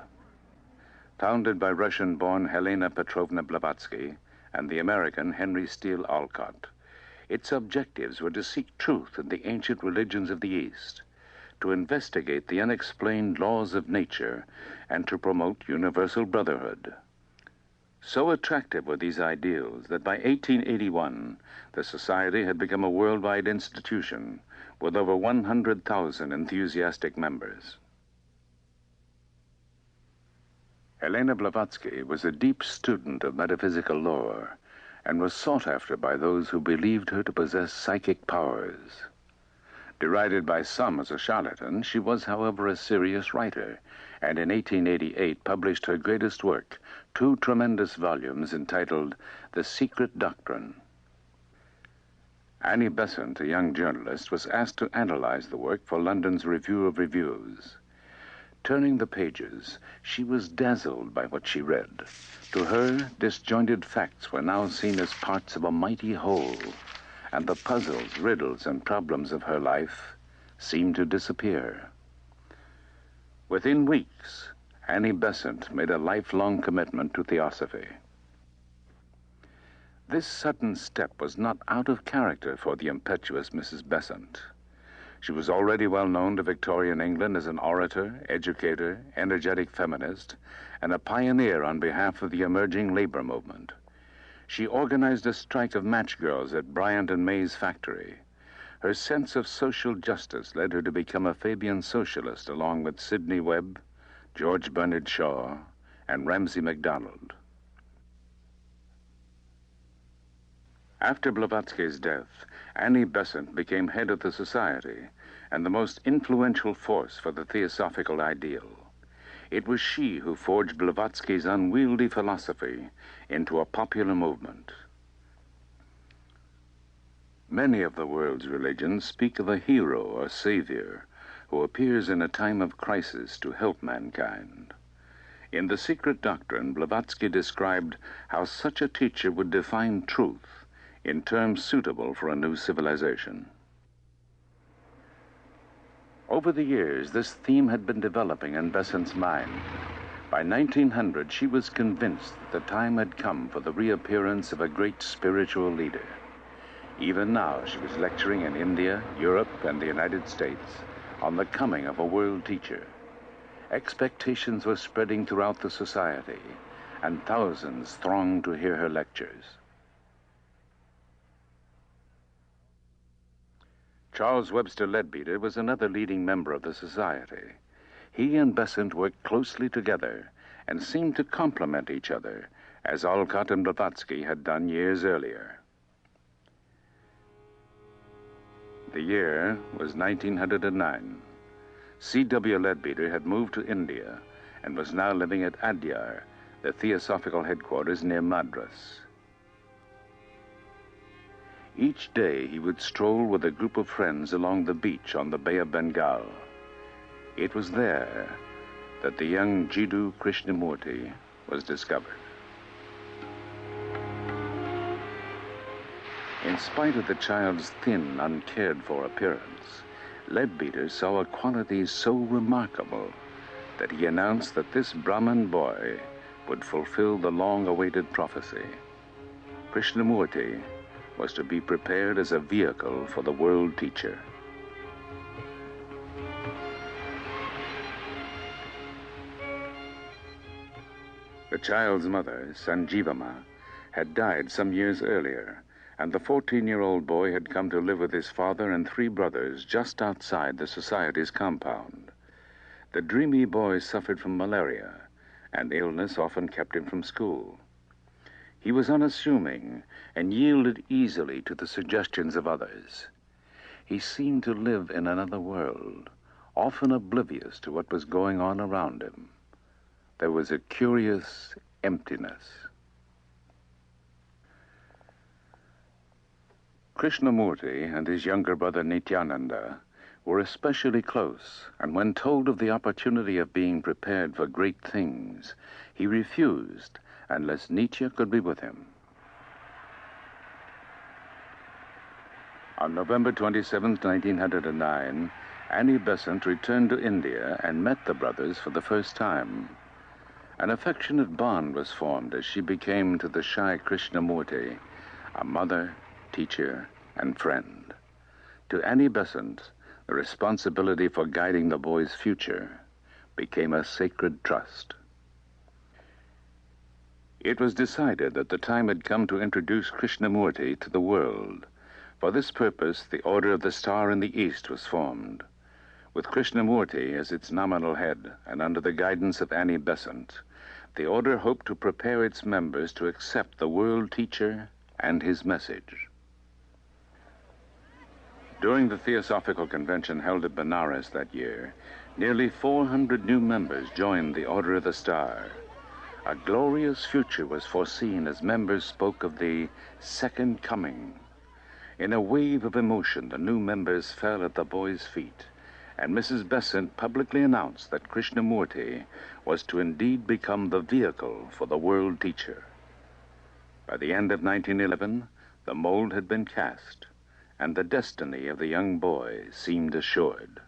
Speaker 3: Founded by Russian-born Helena Petrovna Blavatsky and the American Henry Steele Olcott, its objectives were to seek truth in the ancient religions of the East, to investigate the unexplained laws of nature, and to promote universal brotherhood. So attractive were these ideals that by 1881, the Society had become a worldwide institution with over 100,000 enthusiastic members. Helena Blavatsky was a deep student of metaphysical lore and was sought after by those who believed her to possess psychic powers. Derided by some as a charlatan, she was, however, a serious writer, and in 1888 published her greatest work, 2 tremendous volumes entitled The Secret Doctrine. Annie Besant, a young journalist, was asked to analyze the work for London's Review of Reviews. Turning the pages, she was dazzled by what she read. To her, disjointed facts were now seen as parts of a mighty whole, and the puzzles, riddles, and problems of her life seemed to disappear. Within weeks, Annie Besant made a lifelong commitment to theosophy. This sudden step was not out of character for the impetuous Mrs. Besant. She was already well known to Victorian England as an orator, educator, energetic feminist, and a pioneer on behalf of the emerging labor movement. She organized a strike of match girls at Bryant and May's factory. Her sense of social justice led her to become a Fabian socialist along with Sidney Webb, George Bernard Shaw, and Ramsay MacDonald. After Blavatsky's death, Annie Besant became head of the society and the most influential force for the theosophical ideal. It was she who forged Blavatsky's unwieldy philosophy into a popular movement. Many of the world's religions speak of a hero or savior who appears in a time of crisis to help mankind. In The Secret Doctrine, Blavatsky described how such a teacher would define truth in terms suitable for a new civilization. Over the years, this theme had been developing in Besant's mind. By 1900, she was convinced that the time had come for the reappearance of a great spiritual leader. Even now, she was lecturing in India, Europe, and the United States on the coming of a world teacher. Expectations were spreading throughout the society, and thousands thronged to hear her lectures. Charles Webster Leadbeater was another leading member of the society. He and Besant worked closely together and seemed to complement each other, as Olcott and Blavatsky had done years earlier. The year was 1909. C.W. Leadbeater had moved to India and was now living at Adyar, the theosophical headquarters near Madras. Each day he would stroll with a group of friends along the beach on the Bay of Bengal. It was there that the young Jiddu Krishnamurti was discovered. In spite of the child's thin, uncared-for appearance, Leadbeater saw a quality so remarkable that he announced that this Brahmin boy would fulfill the long-awaited prophecy. Krishnamurti was to be prepared as a vehicle for the world teacher. The child's mother, Sanjivama, had died some years earlier, and the 14-year-old boy had come to live with his father and 3 brothers just outside the society's compound. The dreamy boy suffered from malaria, and illness often kept him from school. He was unassuming and yielded easily to the suggestions of others. He seemed to live in another world, often oblivious to what was going on around him. There was a curious emptiness. Krishnamurti and his younger brother Nityananda were especially close, and when told of the opportunity of being prepared for great things, he refused unless Nietzsche could be with him. On November 27, 1909, Annie Besant returned to India and met the brothers for the first time. An affectionate bond was formed as she became to the shy Krishnamurti a mother, teacher, and friend. To Annie Besant, the responsibility for guiding the boy's future became a sacred trust. It was decided that the time had come to introduce Krishnamurti to the world. For this purpose, the Order of the Star in the East was formed. With Krishnamurti as its nominal head and under the guidance of Annie Besant, the order hoped to prepare its members to accept the world teacher and his message. During the Theosophical Convention held at Benares that year, nearly 400 new members joined the Order of the Star. A glorious future was foreseen as members spoke of the second coming. In a wave of emotion, the new members fell at the boy's feet, and Mrs. Besant publicly announced that Krishnamurti was to indeed become the vehicle for the world teacher. By the end of 1911, the mold had been cast, and the destiny of the young boy seemed assured.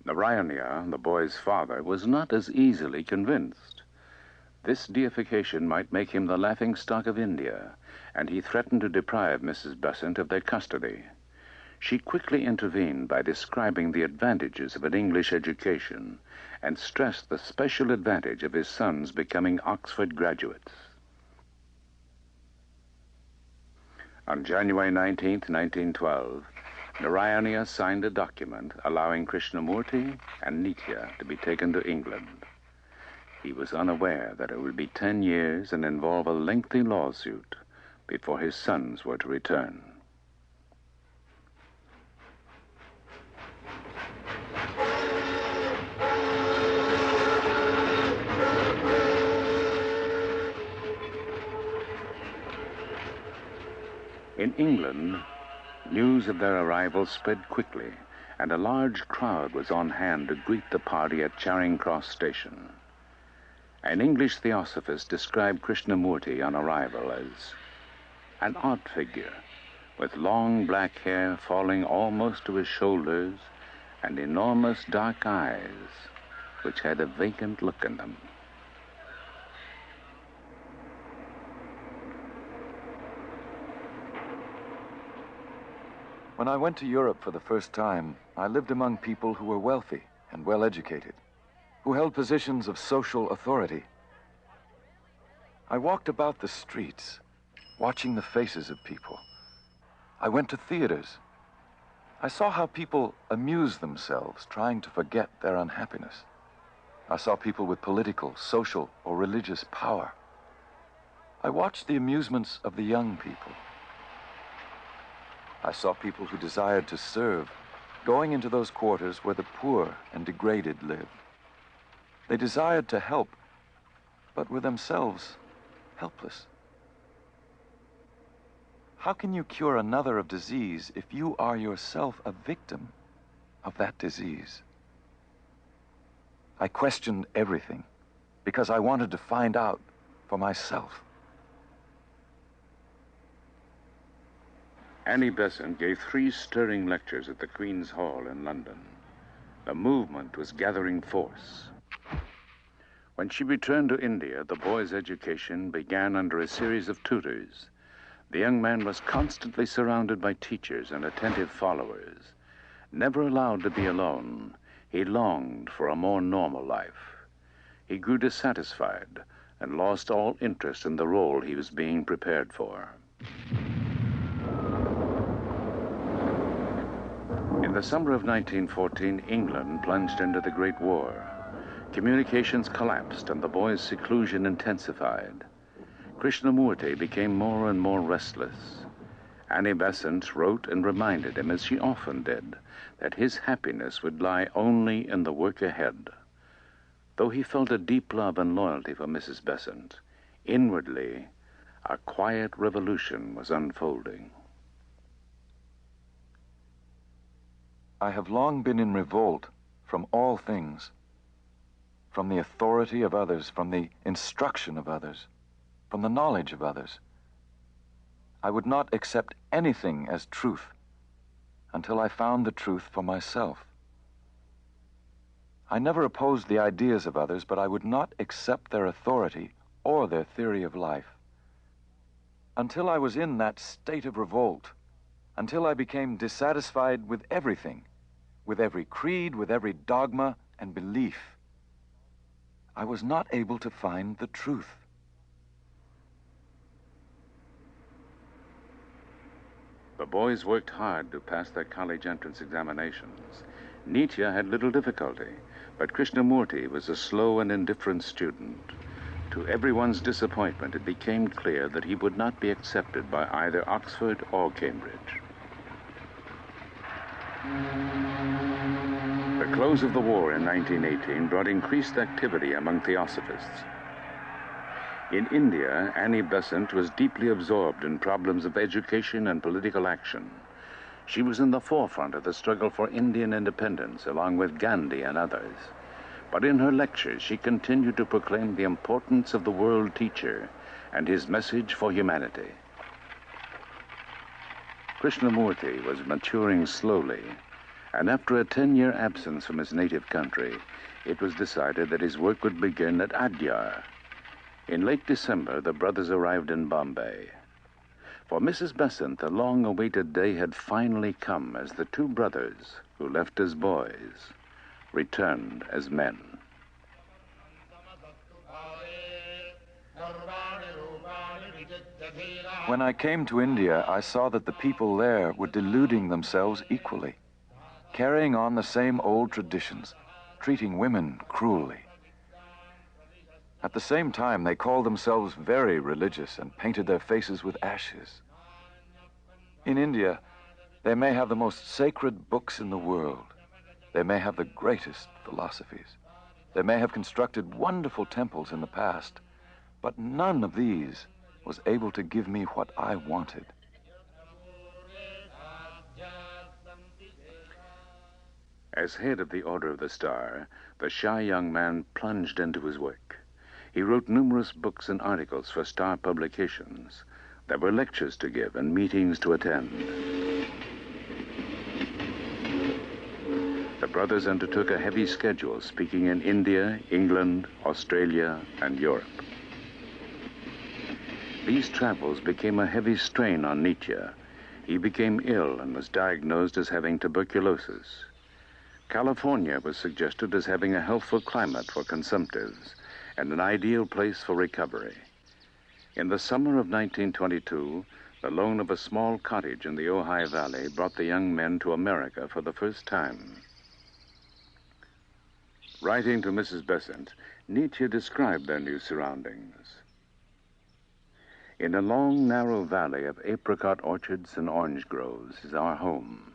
Speaker 3: Narayana, the boy's father, was not as easily convinced. This deification might make him the laughingstock of India, and he threatened to deprive Mrs. Besant of their custody. She quickly intervened by describing the advantages of an English education and stressed the special advantage of his sons becoming Oxford graduates. On January 19, 1912, Narayana signed a document allowing Krishnamurti and Nitya to be taken to England. He was unaware that it would be 10 years and involve a lengthy lawsuit before his sons were to return. In England, news of their arrival spread quickly, and a large crowd was on hand to greet the party at Charing Cross Station. An English theosophist described Krishnamurti on arrival as an odd figure, with long black hair falling almost to his shoulders and enormous dark eyes, which had a vacant look in them.
Speaker 4: When I went to Europe for the first time, I lived among people who were wealthy and well-educated, who held positions of social authority. I walked about the streets, watching the faces of people. I went to theaters. I saw how people amuse themselves, trying to forget their unhappiness. I saw people with political, social, or religious power. I watched the amusements of the young people. I saw people who desired to serve, going into those quarters where the poor and degraded live. They desired to help, but were themselves helpless. How can you cure another of disease if you are yourself a victim of that disease? I questioned everything because I wanted to find out for myself.
Speaker 3: Annie Besant gave 3 stirring lectures at the Queen's Hall in London. The movement was gathering force. When she returned to India, the boy's education began under a series of tutors. The young man was constantly surrounded by teachers and attentive followers. Never allowed to be alone, he longed for a more normal life. He grew dissatisfied and lost all interest in the role he was being prepared for. In the summer of 1914, England plunged into the Great War. Communications collapsed and the boy's seclusion intensified. Krishnamurti became more and more restless. Annie Besant wrote and reminded him, as she often did, that his happiness would lie only in the work ahead. Though he felt a deep love and loyalty for Mrs. Besant, inwardly, a quiet revolution was unfolding.
Speaker 4: I have long been in revolt from all things, from the authority of others, from the instruction of others, from the knowledge of others. I would not accept anything as truth until I found the truth for myself. I never opposed the ideas of others, but I would not accept their authority or their theory of life. Until I was in that state of revolt, until I became dissatisfied with everything, with every creed, with every dogma and belief, I was not able to find the truth.
Speaker 3: The boys worked hard to pass their college entrance examinations. Nietzsche had little difficulty, but Krishnamurti was a slow and indifferent student. To everyone's disappointment, it became clear that he would not be accepted by either Oxford or Cambridge. The close of the war in 1918 brought increased activity among theosophists. In India, Annie Besant was deeply absorbed in problems of education and political action. She was in the forefront of the struggle for Indian independence, along with Gandhi and others. But in her lectures, she continued to proclaim the importance of the world teacher and his message for humanity. Krishnamurti was maturing slowly, and after a 10-year absence from his native country, it was decided that his work would begin at Adyar. In late December, the brothers arrived in Bombay. For Mrs. Besant, the long-awaited day had finally come as the two brothers, who left as boys, returned as men.
Speaker 4: When I came to India, I saw that the people there were deluding themselves equally, carrying on the same old traditions, treating women cruelly. At the same time, they called themselves very religious and painted their faces with ashes. In India, they may have the most sacred books in the world. They may have the greatest philosophies. They may have constructed wonderful temples in the past, but none of these was able to give me what I wanted.
Speaker 3: As head of the Order of the Star, the shy young man plunged into his work. He wrote numerous books and articles for Star publications. There were lectures to give and meetings to attend. The brothers undertook a heavy schedule, speaking in India, England, Australia, and Europe. These travels became a heavy strain on Nietzsche. He became ill and was diagnosed as having tuberculosis. California was suggested as having a healthful climate for consumptives and an ideal place for recovery. In the summer of 1922, the loan of a small cottage in the Ojai Valley brought the young men to America for the first time. Writing to Mrs. Besant, Nietzsche described their new surroundings. In a long, narrow valley of apricot orchards and orange groves is our home,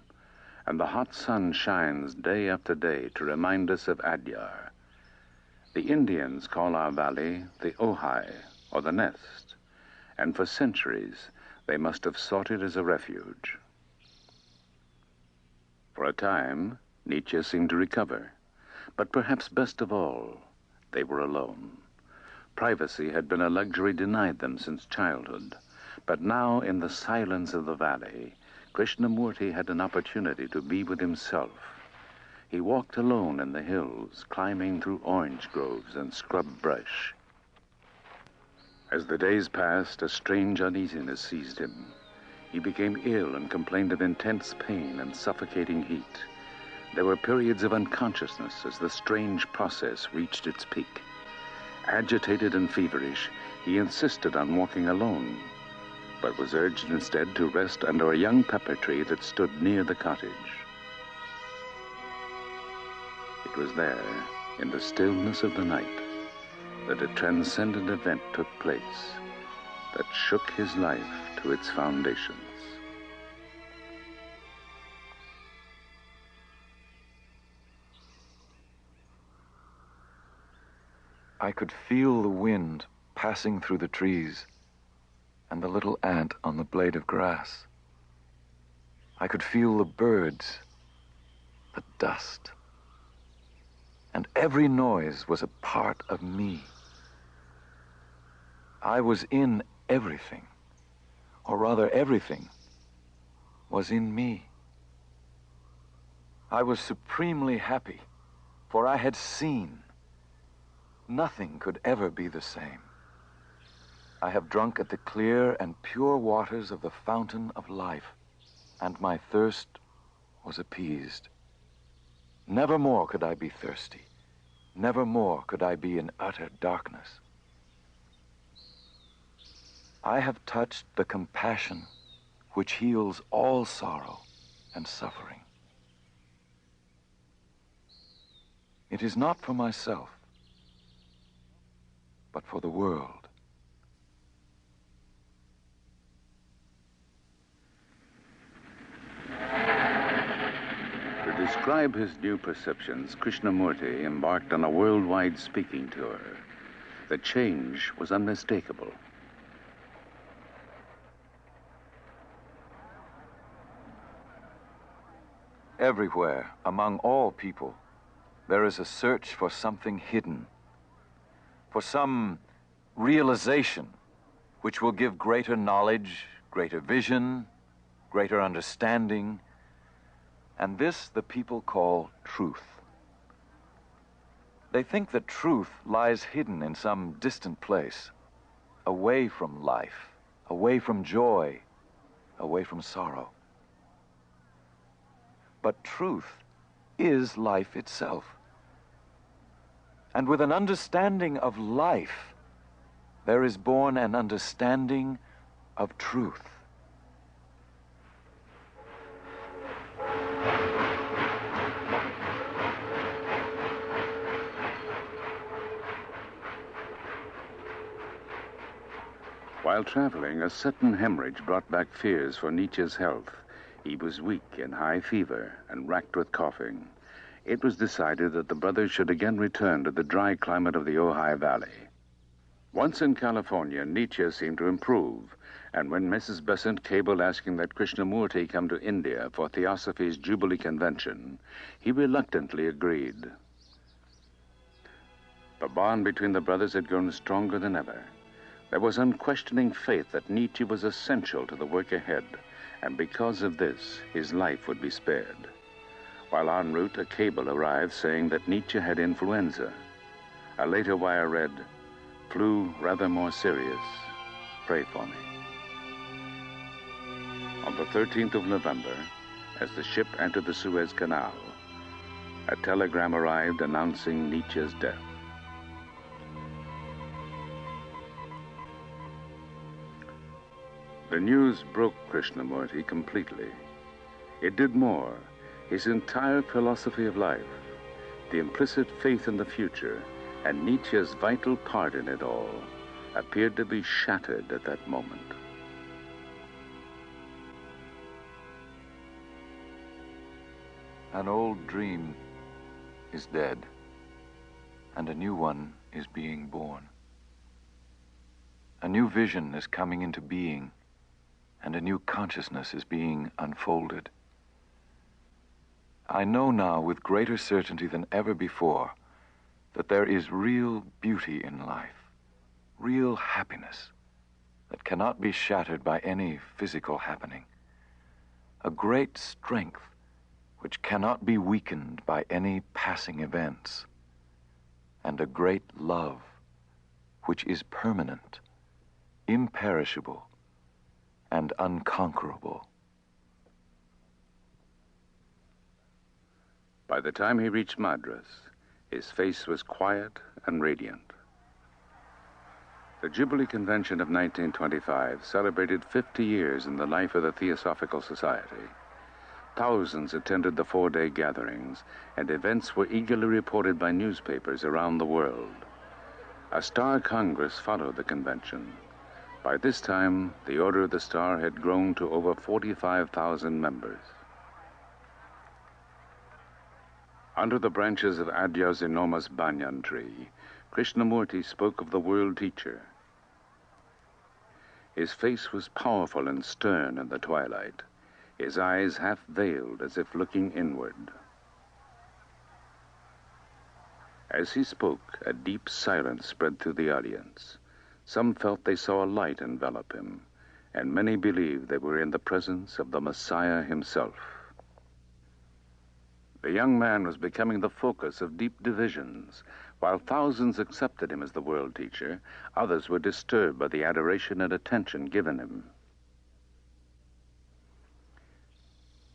Speaker 3: and the hot sun shines day after day to remind us of Adyar. The Indians call our valley the Ojai, or the nest, and for centuries they must have sought it as a refuge. For a time, Nietzsche seemed to recover, but perhaps best of all, they were alone. Privacy had been a luxury denied them since childhood, but now in the silence of the valley, Krishnamurti had an opportunity to be with himself. He walked alone in the hills, climbing through orange groves and scrub brush. As the days passed, a strange uneasiness seized him. He became ill and complained of intense pain and suffocating heat. There were periods of unconsciousness as the strange process reached its peak. Agitated and feverish, he insisted on walking alone, but was urged instead to rest under a young pepper tree that stood near the cottage. It was there, in the stillness of the night, that a transcendent event took place that shook his life to its foundations.
Speaker 4: I could feel the wind passing through the trees and the little ant on the blade of grass. I could feel the birds, the dust, and every noise was a part of me. I was in everything, or rather everything was in me. I was supremely happy, for I had seen. Nothing could ever be the same. I have drunk at the clear and pure waters of the fountain of life, and my thirst was appeased. Never more could I be thirsty. Never more could I be in utter darkness. I have touched the compassion which heals all sorrow and suffering. It is not for myself, but for the world.
Speaker 3: To describe his new perceptions, Krishnamurti embarked on a worldwide speaking tour. The change was unmistakable.
Speaker 4: Everywhere, among all people, there is a search for something hidden, for some realization which will give greater knowledge, greater vision, greater understanding, and this the people call truth. They think that truth lies hidden in some distant place, away from life, away from joy, away from sorrow. But truth is life itself. And with an understanding of life, there is born an understanding of truth.
Speaker 3: While traveling, a sudden hemorrhage brought back fears for Nietzsche's health. He was weak in high fever and racked with coughing. It was decided that the brothers should again return to the dry climate of the Ojai Valley. Once in California, Nietzsche seemed to improve, and when Mrs. Besant cabled asking that Krishnamurti come to India for Theosophy's Jubilee Convention, he reluctantly agreed. The bond between the brothers had grown stronger than ever. There was unquestioning faith that Nietzsche was essential to the work ahead, and because of this, his life would be spared. While en route, a cable arrived saying that Nietzsche had influenza. A later wire read, "Flu rather more serious. Pray for me." On the 13th of November, as the ship entered the Suez Canal, a telegram arrived announcing Nietzsche's death. The news broke Krishnamurti completely. It did more. His entire philosophy of life, the implicit faith in the future, and Nietzsche's vital part in it all, appeared to be shattered at that moment.
Speaker 4: An old dream is dead, and a new one is being born. A new vision is coming into being, and a new consciousness is being unfolded. I know now with greater certainty than ever before that there is real beauty in life, real happiness that cannot be shattered by any physical happening, a great strength which cannot be weakened by any passing events, and a great love, which is permanent, imperishable, and unconquerable.
Speaker 3: By the time he reached Madras, his face was quiet and radiant. The Jubilee Convention of 1925 celebrated 50 years in the life of the Theosophical Society. Thousands attended the 4-day gatherings, and events were eagerly reported by newspapers around the world. A Star Congress followed the convention. By this time, the Order of the Star had grown to over 45,000 members. Under the branches of Adya's enormous banyan tree, Krishnamurti spoke of the world teacher. His face was powerful and stern in the twilight, his eyes half veiled as if looking inward. As he spoke, a deep silence spread through the audience. Some felt they saw a light envelop him, and many believed they were in the presence of the Messiah himself. The young man was becoming the focus of deep divisions. While thousands accepted him as the world teacher, others were disturbed by the adoration and attention given him.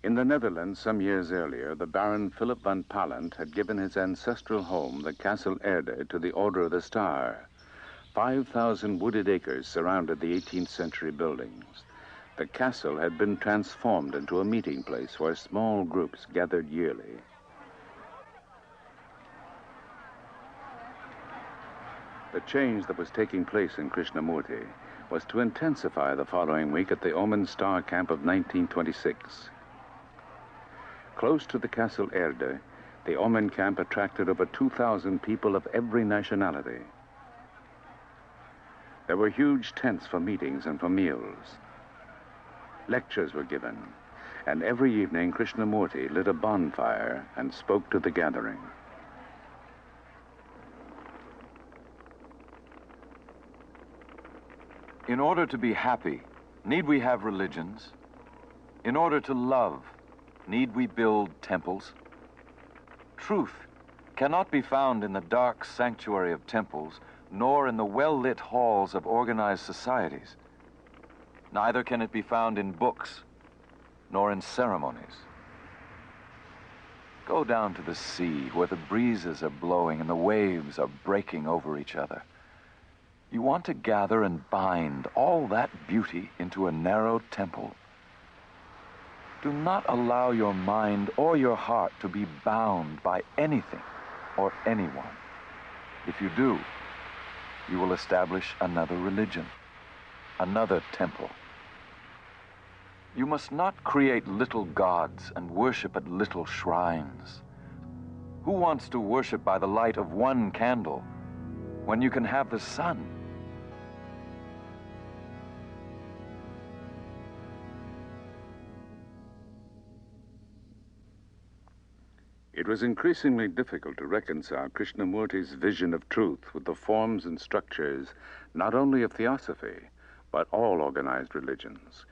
Speaker 3: In the Netherlands, some years earlier, the Baron Philip van Pallandt had given his ancestral home, the Castle Erde, to the Order of the Star. 5,000 wooded acres surrounded the 18th century buildings. The castle had been transformed into a meeting place where small groups gathered yearly. The change that was taking place in Krishnamurti was to intensify the following week at the Omen Star Camp of 1926. Close to the Castle Erde, the Omen camp attracted over 2,000 people of every nationality. There were huge tents for meetings and for meals. Lectures were given, and every evening Krishnamurti lit a bonfire and spoke to the gathering.
Speaker 4: In order to be happy, need we have religions? In order to love, need we build temples? Truth cannot be found in the dark sanctuary of temples, nor in the well-lit halls of organized societies. Neither can it be found in books, nor in ceremonies. Go down to the sea, where the breezes are blowing and the waves are breaking over each other. You want to gather and bind all that beauty into a narrow temple. Do not allow your mind or your heart to be bound by anything or anyone. If you do, you will establish another religion, another temple. You must not create little gods and worship at little shrines. Who wants to worship by the light of one candle when you can have the sun?
Speaker 3: It was increasingly difficult to reconcile Krishnamurti's vision of truth with the forms and structures not only of theosophy, but all organized religions.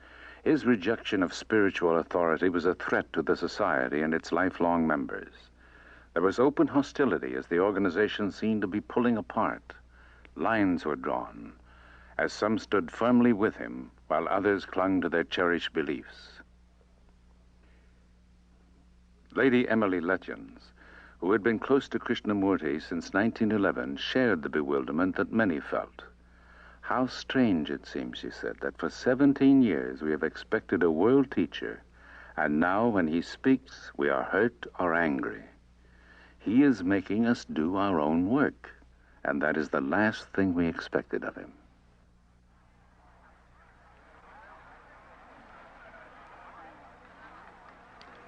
Speaker 3: His rejection of spiritual authority was a threat to the society and its lifelong members. There was open hostility as the organization seemed to be pulling apart. Lines were drawn, as some stood firmly with him, while others clung to their cherished beliefs. Lady Emily Lutyens, who had been close to Krishnamurti since 1911, shared the bewilderment that many felt. How strange it seems, she said, that for 17 years we have expected a world teacher, and now when he speaks, we are hurt or angry. He is making us do our own work, and that is the last thing we expected of him.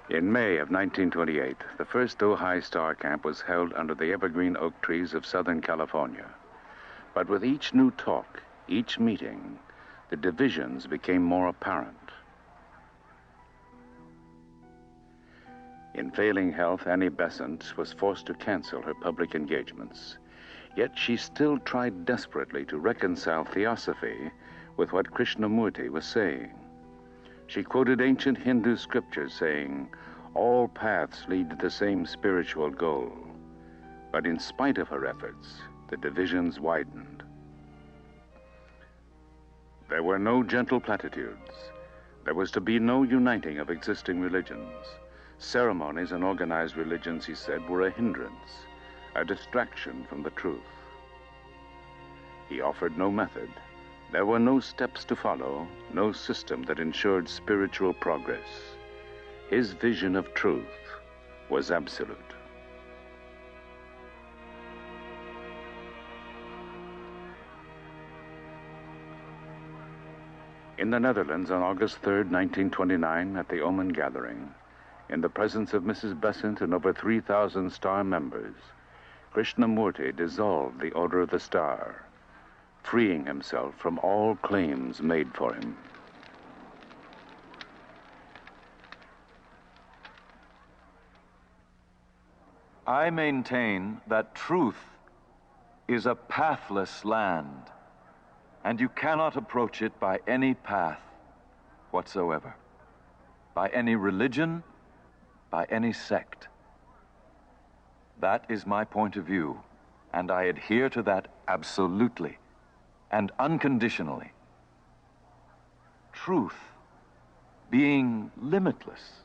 Speaker 3: In May of 1928, the first Ojai Star Camp was held under the evergreen oak trees of Southern California. But with each new talk, each meeting, the divisions became more apparent. In failing health, Annie Besant was forced to cancel her public engagements. Yet she still tried desperately to reconcile theosophy with what Krishnamurti was saying. She quoted ancient Hindu scriptures saying, All paths lead to the same spiritual goal. But in spite of her efforts, the divisions widened. There were no gentle platitudes. There was to be no uniting of existing religions. Ceremonies and organized religions, he said, were a hindrance, a distraction from the truth. He offered no method. There were no steps to follow, no system that ensured spiritual progress. His vision of truth was absolute. In the Netherlands on August 3rd, 1929, at the Omen Gathering, in the presence of Mrs. Besant and over 3,000 Star members, Krishnamurti dissolved the Order of the Star, freeing himself from all claims made for him.
Speaker 4: I maintain that truth is a pathless land, and you cannot approach it by any path whatsoever, by any religion, by any sect. That is my point of view, and I adhere to that absolutely and unconditionally. Truth, being limitless,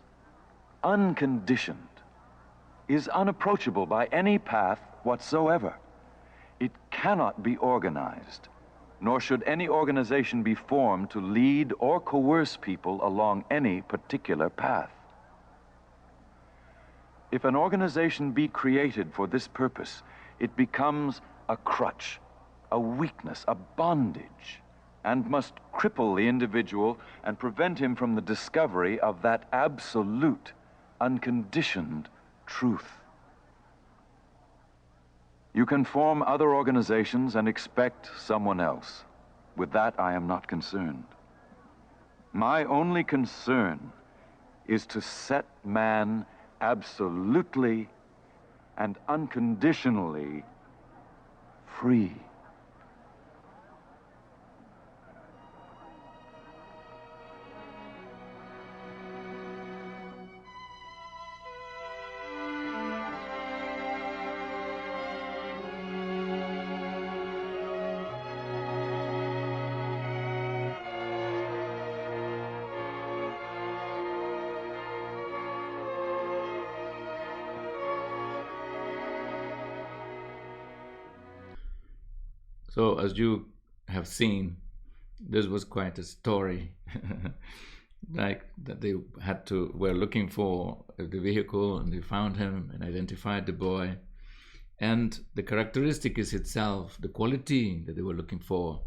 Speaker 4: unconditioned, is unapproachable by any path whatsoever. It cannot be organized, nor should any organization be formed to lead or coerce people along any particular path. If an organization be created for this purpose, it becomes a crutch, a weakness, a bondage, and must cripple the individual and prevent him from the discovery of that absolute, unconditioned truth. You can form other organizations and expect someone else. With that, I am not concerned. My only concern is to set man absolutely and unconditionally free.
Speaker 1: So as you have seen, this was quite a story. Like that they were looking for the vehicle, and they found him and identified the boy. And the characteristic is itself the quality that they were looking for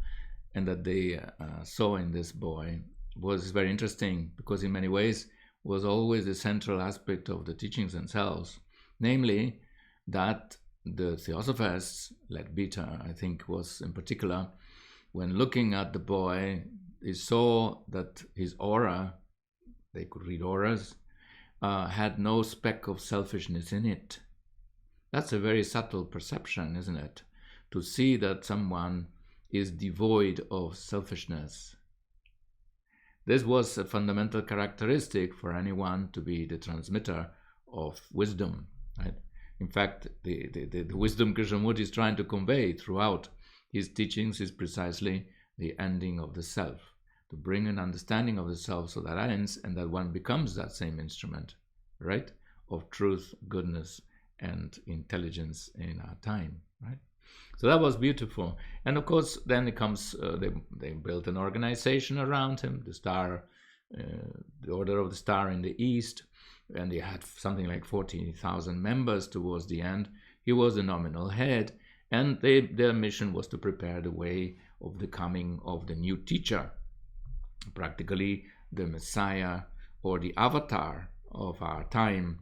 Speaker 1: and that they saw in this boy was very interesting, because in many ways was always the central aspect of the teachings themselves, namely that the Theosophists, like Beta, I think, was in particular, when looking at the boy, they saw that his aura, they could read auras, had no speck of selfishness in it. That's a very subtle perception, isn't it? To see that someone is devoid of selfishness. This was a fundamental characteristic for anyone to be the transmitter of wisdom, right? In fact, the wisdom Krishnamurti is trying to convey throughout his teachings is precisely the ending of the self, to bring an understanding of the self so that ends and that one becomes that same instrument, right, of truth, goodness, and intelligence in our time, right? So that was beautiful. And of course, then it comes, they built an organization around him, the Star, the Order of the Star in the East, and they had something like 40,000 members towards the end. He was the nominal head, and their mission was to prepare the way of the coming of the new teacher, practically the Messiah or the avatar of our time.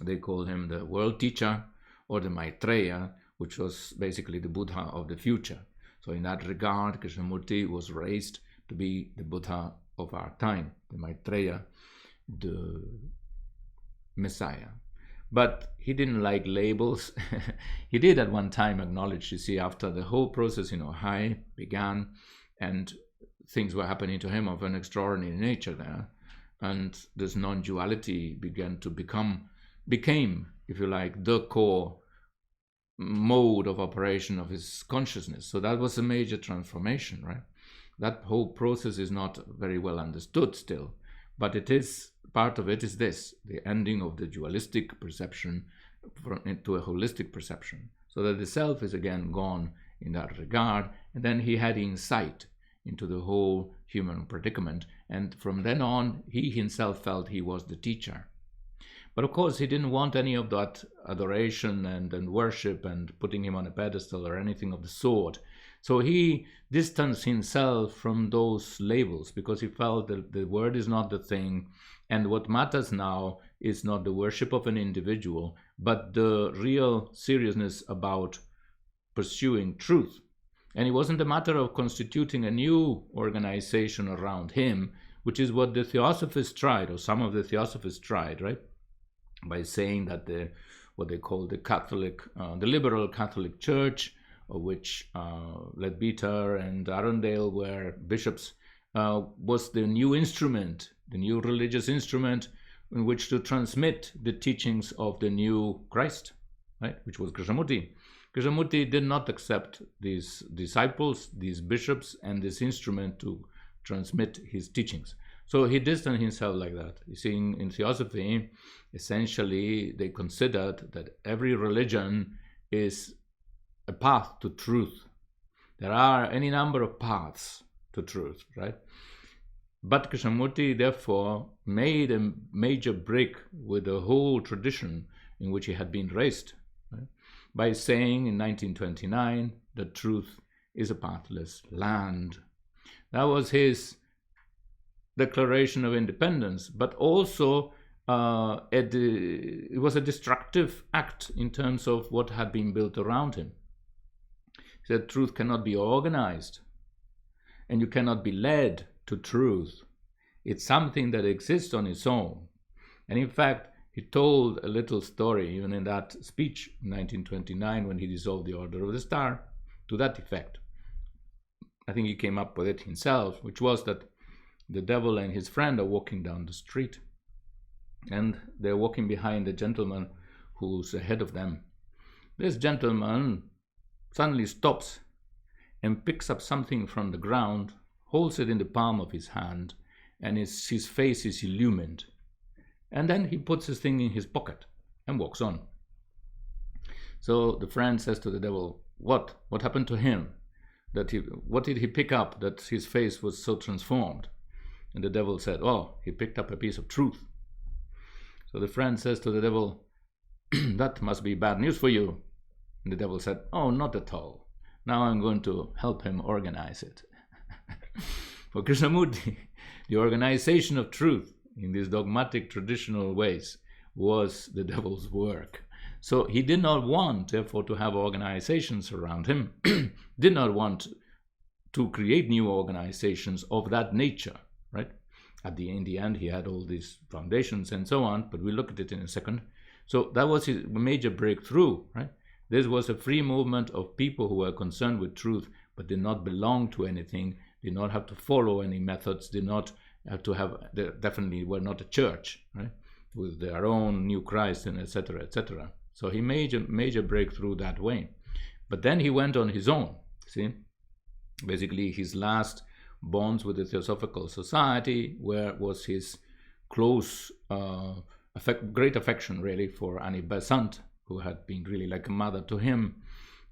Speaker 1: They call him the world teacher or the Maitreya, which was basically the Buddha of the future. So in that regard, Krishnamurti was raised to be the Buddha of our time, the Maitreya, the Messiah. But he didn't like labels. He did at one time acknowledge, you see, after the whole process in Ohio began and things were happening to him of an extraordinary nature there, and this non-duality became, if you like, the core mode of operation of his consciousness. So that was a major transformation, right? That whole process is not very well understood still, but it is, part of it is this, the ending of the dualistic perception into a holistic perception, so that the self is again gone in that regard. And then he had insight into the whole human predicament, and from then on he himself felt he was the teacher. But of course he didn't want any of that adoration and worship and putting him on a pedestal or anything of the sort. So he distanced himself from those labels, because he felt that the word is not the thing, and what matters now is not the worship of an individual, but the real seriousness about pursuing truth. And it wasn't a matter of constituting a new organization around him, which is what the Theosophists tried, or some of the Theosophists tried, right? By saying that what they call the liberal Catholic Church, of which Leadbeater and Arundel were bishops, was the new instrument, the new religious instrument in which to transmit the teachings of the new Christ, right? Which was Krishnamurti. Krishnamurti did not accept these disciples, these bishops, and this instrument to transmit his teachings. So he distanced himself like that. You see, in Theosophy, essentially, they considered that every religion is a path to truth. There are any number of paths to truth, right? But Krishnamurti, therefore, made a major break with the whole tradition in which he had been raised, right? By saying in 1929 that truth is a pathless land. That was his declaration of independence, but also it was a destructive act in terms of what had been built around him. He said truth cannot be organized, and you cannot be led to truth. It's something that exists on its own. And in fact, he told a little story, even in that speech in 1929 when he dissolved the Order of the Star, to that effect. I think he came up with it himself, which was that the devil and his friend are walking down the street, and they're walking behind a gentleman who's ahead of them. This gentleman suddenly stops and picks up something from the ground, holds it in the palm of his hand, and his face is illumined. And then he puts his thing in his pocket and walks on. So the friend says to the devil, What happened to him? What did he pick up that his face was so transformed? And the devil said, oh, he picked up a piece of truth. So the friend says to the devil, that must be bad news for you. And the devil said, oh, not at all. Now I'm going to help him organize it. For Krishnamurti, the organization of truth in these dogmatic traditional ways was the devil's work. So he did not want, therefore, to have organizations around him, did not want to create new organizations of that nature, right? In the end, he had all these foundations and so on, but we'll look at it in a second. So that was his major breakthrough, right? This was a free movement of people who were concerned with truth, but did not belong to anything, did not have to follow any methods, did not have to have, they definitely were not a church, right? With their own new Christ and etc., etc. So he made a major breakthrough that way. But then he went on his own, see? Basically, his last bonds with the Theosophical Society was his close, great affection, really, for Annie Besant, who had been really like a mother to him.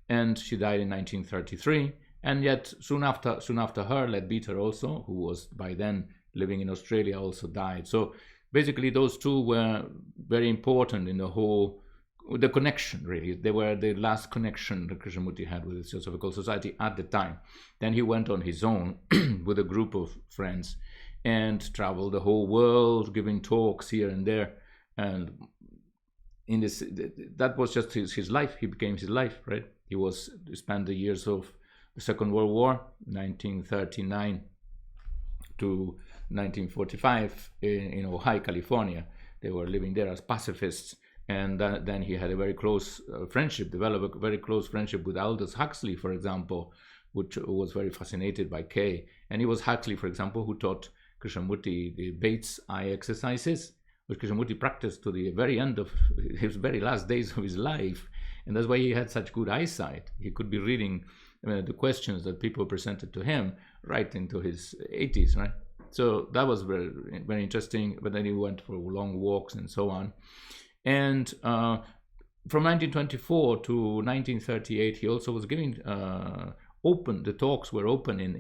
Speaker 1: And she died in 1933. And yet, soon after her, Leadbeater also, who was by then living in Australia, also died. So basically, those two were very important in the connection, really. They were the last connection that Krishnamurti had with the Theosophical Society at the time. Then he went on his own with a group of friends and traveled the whole world, giving talks here and there. And that was just his life. He became his life, right? He spent the years of the Second World War, 1939 to 1945 in Ojai, California. They were living there as pacifists. And then he had a very close developed a very close friendship with Aldous Huxley, for example, which was very fascinated by Kay. And it was Huxley, for example, who taught Krishnamurti the Bates eye exercises, which Krishnamurti practiced to the very end of his very last days of his life. And that's why he had such good eyesight. He could be reading the questions that people presented to him right into his 80s, right? So that was very, very interesting. But then he went for long walks and so on. And from 1924 to 1938, he also was giving the talks were open in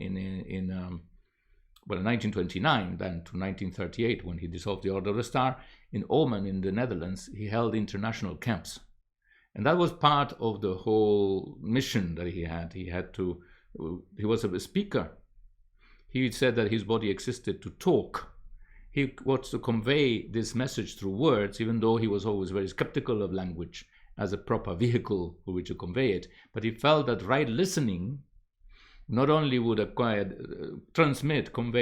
Speaker 1: 1929, then to 1938, when he dissolved the Order of the Star. In Oman, in the Netherlands, he held international camps. And that was part of the whole mission that he had. He was a speaker. He said that his body existed to talk. He was to convey this message through words, even though he was always very skeptical of language as a proper vehicle for which to convey it. But he felt that right listening not only would convey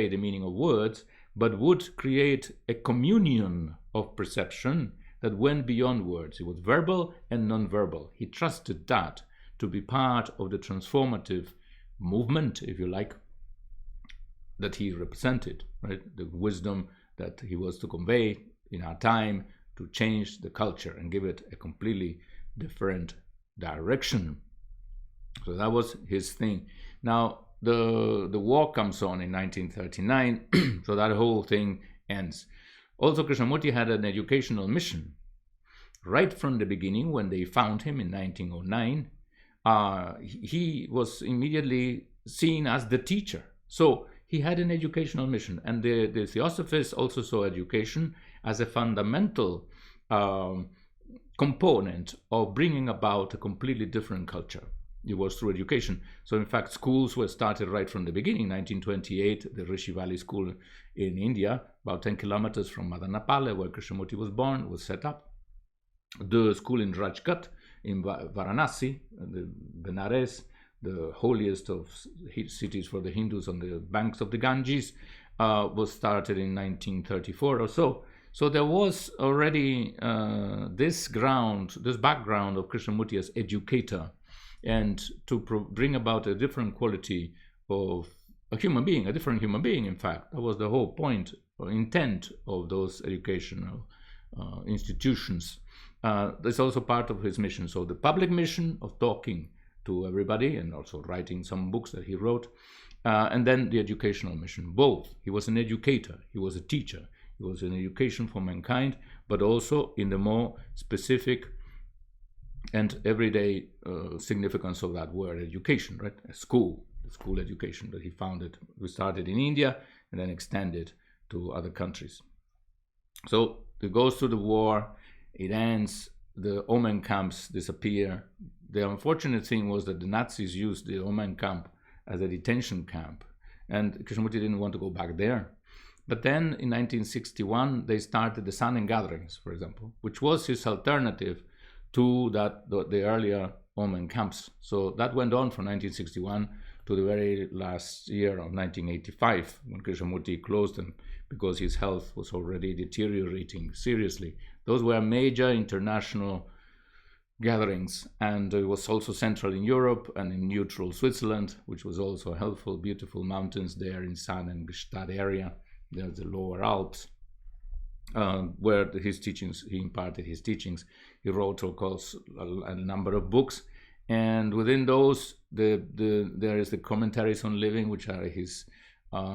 Speaker 1: the meaning of words, but would create a communion of perception that went beyond words. It was verbal and non-verbal. He trusted that to be part of the transformative movement, if you like, that he represented, right? The wisdom that he was to convey in our time to change the culture and give it a completely different direction. So that was his thing. Now, the war comes on in 1939, so that whole thing ends. Also, Krishnamurti had an educational mission. Right from the beginning, when they found him in 1909, he was immediately seen as the teacher. So he had an educational mission, and the Theosophists also saw education as a fundamental component of bringing about a completely different culture. It was through education. So in fact, schools were started right from the beginning. 1928, the Rishi Valley School in India, about 10 kilometers from Madanapale, where Krishnamurti was born, was set up. The school in Rajgat, in Varanasi, the Benares, the holiest of cities for the Hindus on the banks of the Ganges, was started in 1934 or so. So there was already this background of Krishnamurti as educator, and to bring about a different quality of a different human being, in fact. That was the whole point or intent of those educational institutions. That's also part of his mission. So the public mission of talking to everybody and also writing some books that he wrote, and then the educational mission, both. He was an educator, he was a teacher, he was an education for mankind, but also in the more specific and everyday significance of that word, education, right? A school education that he founded. We started in India and then extended to other countries. So it goes through the war, it ends, the Oman camps disappear. The unfortunate thing was that the Nazis used the Oman camp as a detention camp, and Krishnamurti didn't want to go back there. But then in 1961, they started the Sun and Gatherings, for example, which was his alternative to the earlier Oman camps. So that went on from 1961 to the very last year of 1985, when Krishnamurti closed them because his health was already deteriorating seriously. Those were major international gatherings, and it was also central in Europe and in neutral Switzerland, which was also helpful. Beautiful mountains there in San and Gstaad area. There's the lower Alps, where he imparted his teachings. He wrote, of course, a number of books, and within those, there is the commentaries on living, which are his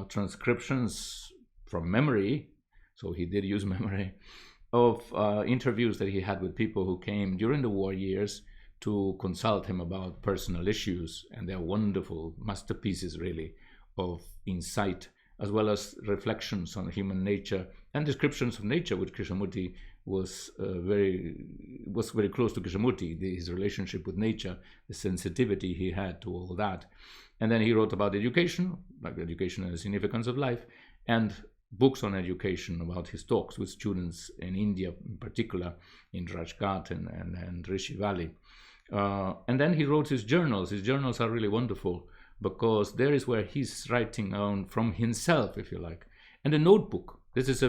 Speaker 1: transcriptions from memory. So he did use memory of interviews that he had with people who came during the war years to consult him about personal issues, and they're wonderful masterpieces, really, of insight, as well as reflections on human nature and descriptions of nature, which Krishnamurti was very close to Krishnamurti, his relationship with nature, the sensitivity he had to all that. And then he wrote about education, like education and the significance of life, and books on education about his talks with students in India, in particular, in Rajgat and Rishi Valley. And then he wrote his journals. His journals are really wonderful, because there is where he's writing on from himself, if you like. And a notebook. This is,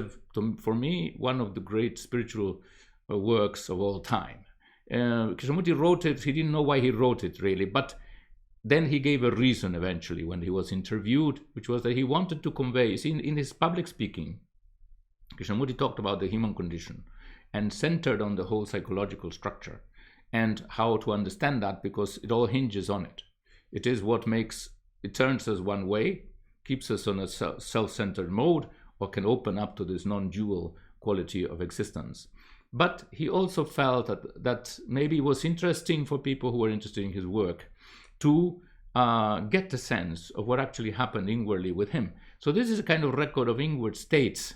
Speaker 1: for me, one of the great spiritual works of all time. Krishnamurti wrote it. He didn't know why he wrote it, really, but then he gave a reason eventually when he was interviewed, which was that he wanted to convey, in his public speaking, Krishnamurti talked about the human condition and centered on the whole psychological structure and how to understand that, because it all hinges on it. It is what makes, it turns us one way, keeps us on a self-centered mode, or can open up to this non-dual quality of existence. But he also felt that maybe it was interesting for people who were interested in his work to get the sense of what actually happened inwardly with him. So this is a kind of record of inward states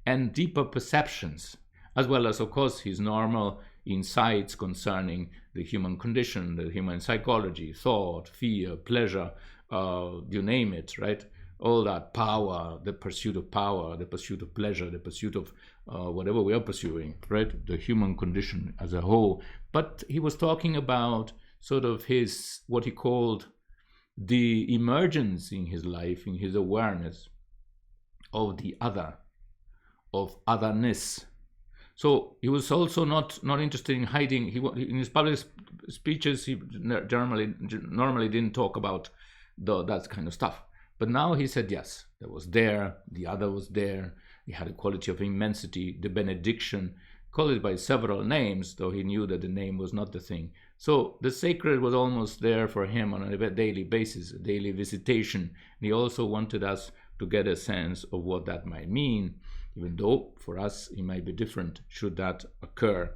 Speaker 1: and deeper perceptions, as well as, of course, his normal insights concerning the human condition, the human psychology, thought, fear, pleasure, you name it, right? All that power, the pursuit of power, the pursuit of pleasure, the pursuit of whatever we are pursuing, right? The human condition as a whole. But he was talking about sort of his, what he called the emergence in his life, in his awareness of the other, of otherness. So he was also not interested in hiding. In his public speeches, he normally didn't talk about that kind of stuff. But now he said, yes, there was there, the other was there. He had a quality of immensity, the benediction, called it by several names, though he knew that the name was not the thing. So the sacred was almost there for him on a daily basis, a daily visitation. And he also wanted us to get a sense of what that might mean, even though for us it might be different should that occur.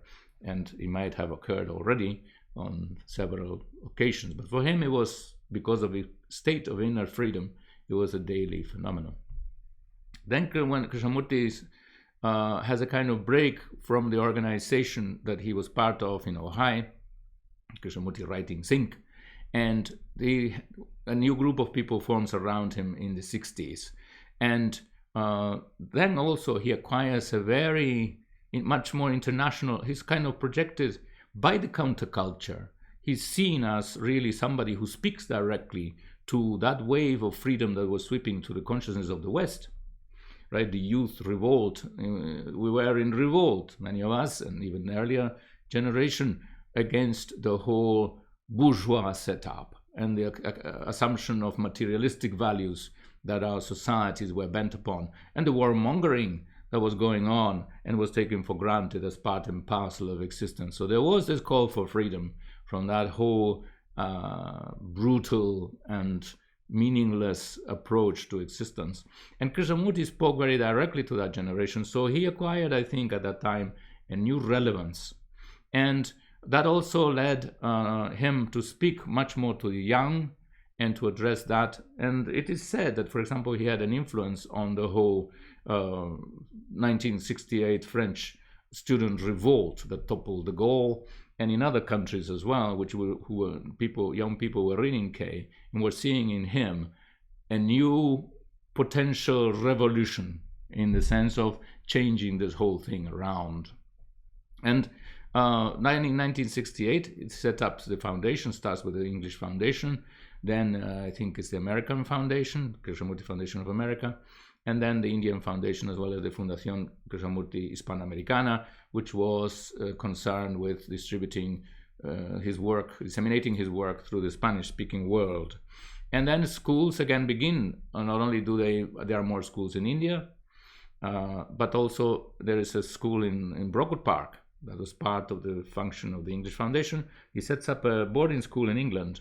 Speaker 1: And it might have occurred already on several occasions. But for him it was, because of a state of inner freedom, it was a daily phenomenon. Then when Krishnamurti has a kind of break from the organization that he was part of in Ohio, Krishnamurti Writing Inc., and a new group of people forms around him in the 60s. And then also he acquires a much more international, he's kind of projected by the counterculture. He's seen as really somebody who speaks directly to that wave of freedom that was sweeping to the consciousness of the West, right? The youth revolt. We were in revolt, many of us, and even earlier generation, against the whole bourgeois setup and the assumption of materialistic values that our societies were bent upon, and the warmongering that was going on and was taken for granted as part and parcel of existence. So there was this call for freedom from that whole brutal and meaningless approach to existence. And Krishnamurti spoke very directly to that generation. So he acquired, I think, at that time, a new relevance. And that also led him to speak much more to the young and to address that. And it is said that, for example, he had an influence on the whole 1968 French student revolt that toppled de Gaulle, and in other countries as well, young people were reading Kay and were seeing in him a new potential revolution in the sense of changing this whole thing around. And in 1968, it set up the foundation, starts with the English Foundation, then I think it's the American Foundation, Krishnamurti Foundation of America, and then the Indian Foundation, as well as the Fundación Krishnamurti Hispanoamericana, which was concerned with distributing his work, disseminating his work through the Spanish-speaking world. And then schools again begin. Not only there are more schools in India, but also there is a school in Brockwood Park that was part of the function of the English Foundation. He sets up a boarding school in England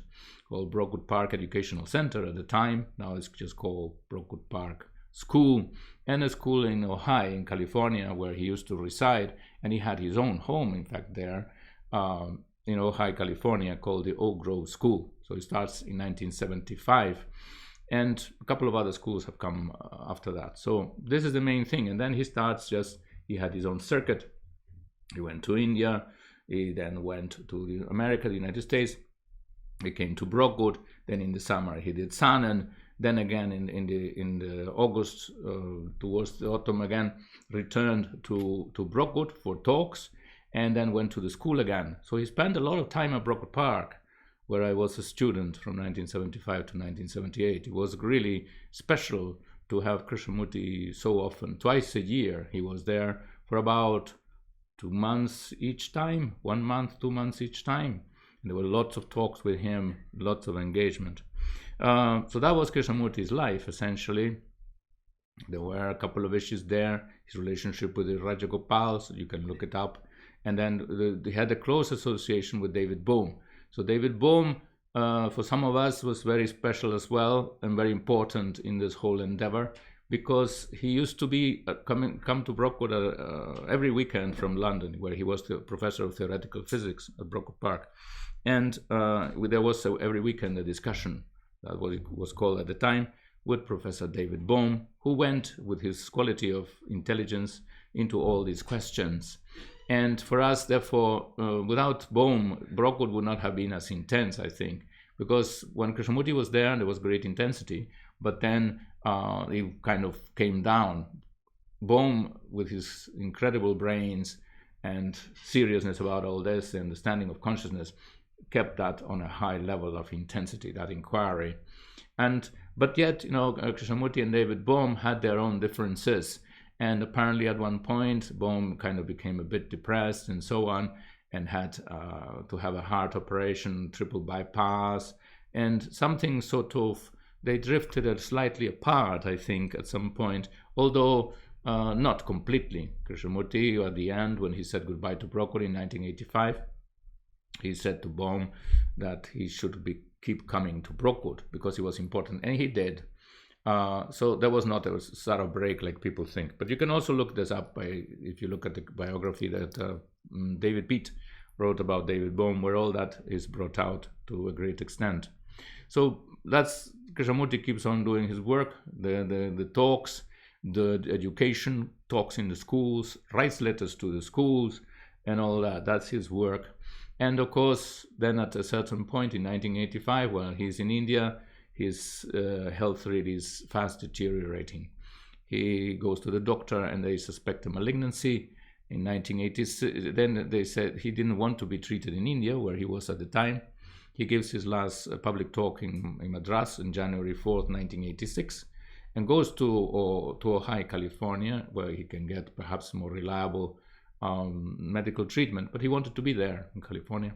Speaker 1: called Brockwood Park Educational Center at the time. Now it's just called Brockwood Park School, and a school in Ohio, in California, where he used to reside, and he had his own home, in fact, there in Ohio, California, called the Oak Grove School. So he starts in 1975, and a couple of other schools have come after that. So this is the main thing. And then he had his own circuit. He went to India, he then went to America, the United States. He came to Brockwood, then in the summer he did Sanan, then again in the August, towards the autumn again, returned to Brockwood for talks, and then went to the school again. So he spent a lot of time at Brockwood Park, where I was a student from 1975 to 1978. It was really special to have Krishnamurti so often. Twice a year he was there for about 2 months each time, 1 month, 2 months each time. And there were lots of talks with him, lots of engagement. So that was Krishnamurti's life, essentially. There were a couple of issues there. His relationship with the Rajagopal, so you can look it up. And then they had a close association with David Bohm. So David Bohm, for some of us, was very special as well and very important in this whole endeavor, because he used to be come to Brockwood every weekend from London, where he was the professor of theoretical physics at Brockwood Park. And there was every weekend a discussion, that what it was called at the time, with Professor David Bohm, who went with his quality of intelligence into all these questions. And for us, therefore, without Bohm, Brockwood would not have been as intense, I think, because when Krishnamurti was there was great intensity, but then it kind of came down. Bohm, with his incredible brains and seriousness about all this, the understanding of consciousness, kept that on a high level of intensity, that inquiry. But yet, Krishnamurti and David Bohm had their own differences. And apparently at one point, Bohm kind of became a bit depressed and so on, and had to have a heart operation, triple bypass, and something sort of, they drifted slightly apart, I think, at some point, although not completely. Krishnamurti, at the end, when he said goodbye to Brockwood in 1985, he said to Bohm that he should keep coming to Brockwood because he was important, and he did. So there was not a sort of break like people think. But you can also look this up if you look at the biography that David Peat wrote about David Bohm, where all that is brought out to a great extent. So that's Krishnamurti keeps on doing his work, the talks, the education, talks in the schools, writes letters to the schools, and all that. That's his work. And of course, then at a certain point in 1985, while he's in India, his health really is fast deteriorating. He goes to the doctor and they suspect a malignancy. In 1986, then they said he didn't want to be treated in India, where he was at the time. He gives his last public talk in Madras on January 4th, 1986, and goes to Ohio, California, where he can get perhaps more reliable medical treatment. But he wanted to be there in California,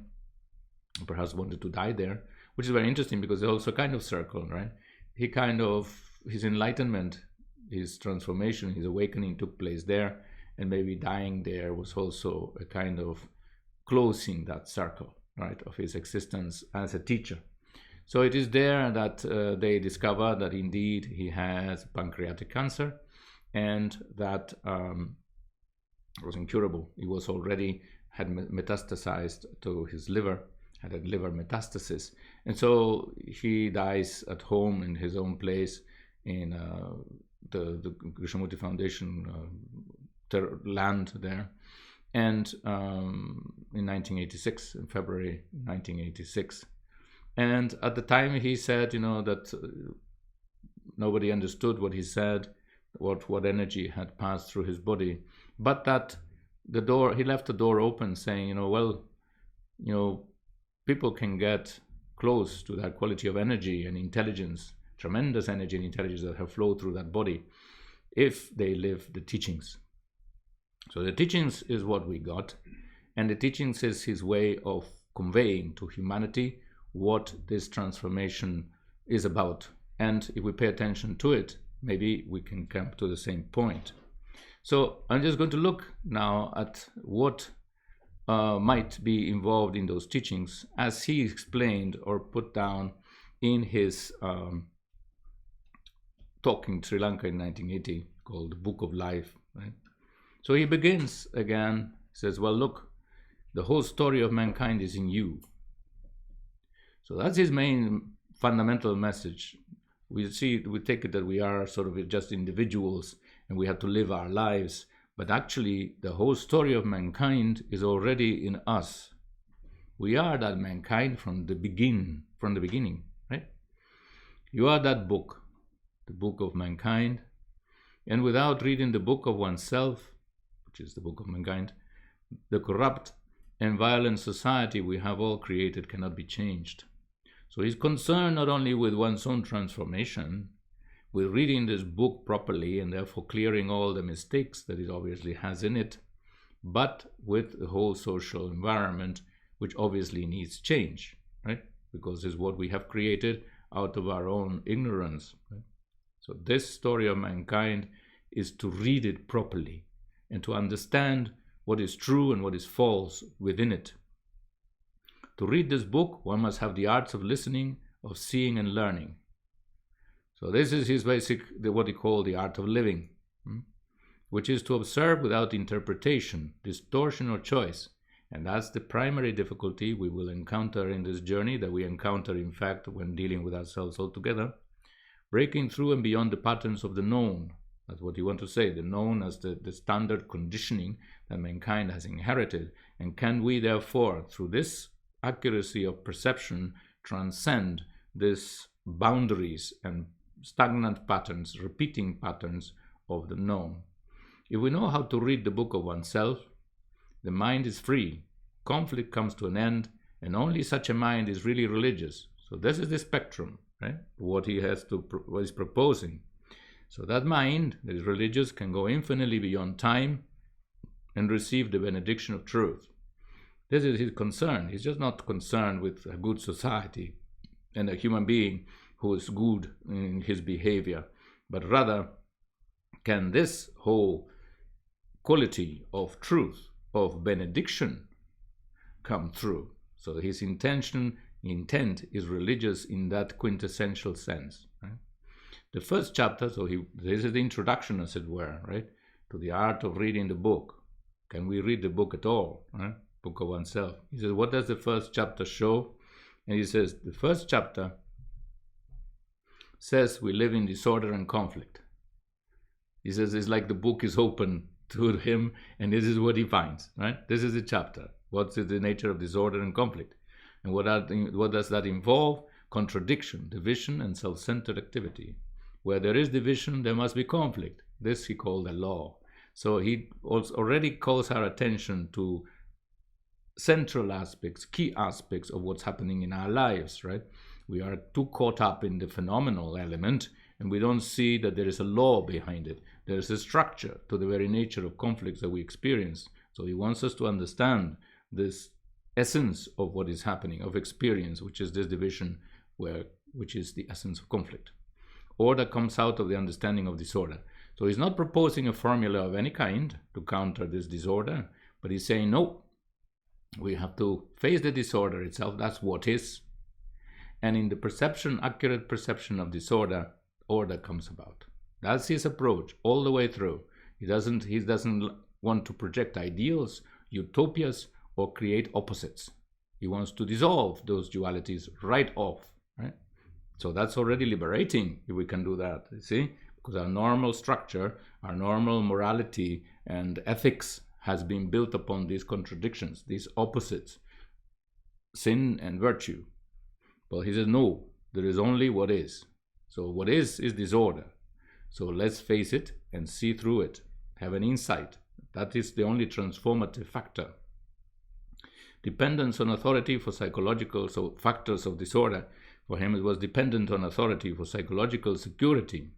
Speaker 1: perhaps wanted to die there, which is very interesting because it's also kind of circle, right? His enlightenment, his transformation, his awakening took place there, and maybe dying there was also a kind of closing that circle, right, of his existence as a teacher. So it is there that they discover that indeed he has pancreatic cancer, and that was incurable. He was already had metastasized to his liver, had a liver metastasis, and so he dies at home in his own place in the Krishnamurti Foundation land there, and in 1986, in February 1986. And at the time he said, that nobody understood what he said, what energy had passed through his body, but that he left the door open, saying, people can get close to that quality of energy and intelligence, tremendous energy and intelligence that have flowed through that body, if they live the teachings. So the teachings is what we got, and the teachings is his way of conveying to humanity what this transformation is about. And if we pay attention to it, maybe we can come to the same point. So I'm just going to look now at what might be involved in those teachings as he explained or put down in his talk in Sri Lanka in 1980 called The Book of Life, right? So he begins again, says, well, look, the whole story of mankind is in you. So that's his main fundamental message. We take it that we are sort of just individuals and we have to live our lives, but actually the whole story of mankind is already in us. We are that mankind from the beginning, right? You are that book, the book of mankind, and without reading the book of oneself, which is the book of mankind, the corrupt and violent society we have all created cannot be changed. So he's concerned not only with one's own transformation, with reading this book properly and therefore clearing all the mistakes that it obviously has in it, but with the whole social environment which obviously needs change, right? Because it's what we have created out of our own ignorance. Right? So this story of mankind is to read it properly and to understand what is true and what is false within it. To read this book, one must have the arts of listening, of seeing and learning. So this is his basic, what he called the art of living, which is to observe without interpretation, distortion or choice. And that's the primary difficulty we will encounter in this journey, that we encounter, in fact, when dealing with ourselves altogether. Breaking through and beyond the patterns of the known. That's what you want to say, the known as the standard conditioning that mankind has inherited. And can we, therefore, through this accuracy of perception, transcend these boundaries and stagnant patterns, repeating patterns of the known? If we know how to read the book of oneself, the mind is free, conflict comes to an end, and only such a mind is really religious. So this is the spectrum, right? What he's proposing. So that mind that is religious can go infinitely beyond time and receive the benediction of truth. This is his concern. He's just not concerned with a good society and a human being who is good in his behavior, but rather can this whole quality of truth, of benediction, come through. So his intent is religious in that quintessential sense. Right? The first chapter, this is the introduction, as it were, right, to the art of reading the book. Can we read the book at all? Right? Book of oneself. He says, what does the first chapter show? And he says, the first chapter says we live in disorder and conflict. He says it's like the book is open to him, and this is what he finds, right? This is the chapter. What's the nature of disorder and conflict? And what does that involve? Contradiction, division, and self-centered activity. Where there is division, there must be conflict. This he called a law. So he also already calls our attention to central aspects, key aspects of what's happening in our lives, right? We are too caught up in the phenomenal element, and we don't see that there is a law behind it. There is a structure to the very nature of conflicts that we experience. So he wants us to understand this essence of what is happening, of experience, which is this division, which is the essence of conflict. Order comes out of the understanding of disorder. So he's not proposing a formula of any kind to counter this disorder, but he's saying, no, we have to face the disorder itself. That's what is. And in the perception, accurate perception of disorder, order comes about. That's his approach all the way through. He doesn't want to project ideals, utopias, or create opposites. He wants to dissolve those dualities right off. Right? So that's already liberating if we can do that, you see? Because our normal structure, our normal morality and ethics has been built upon these contradictions, these opposites, sin and virtue. Well, he says, no, there is only what is. So what is disorder. So let's face it and see through it, have an insight. That is the only transformative factor. Dependence on authority for psychological, so factors of disorder, for him it was dependent on authority for psychological security,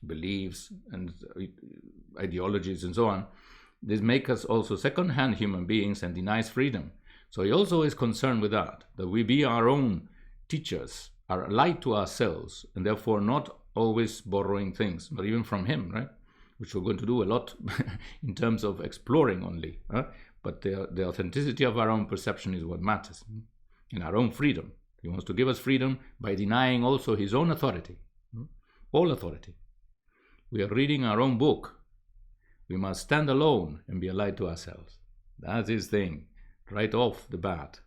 Speaker 1: beliefs and ideologies and so on. This make us also second-hand human beings and denies freedom. So he also is concerned with that we be our own teachers, are light to ourselves, and therefore not always borrowing things, but even from him, right? Which we're going to do a lot in terms of exploring only. But the authenticity of our own perception is what matters, and our own freedom. He wants to give us freedom by denying also his own authority, all authority. We are reading our own book. We must stand alone and be a light to ourselves. That's his thing, right off the bat.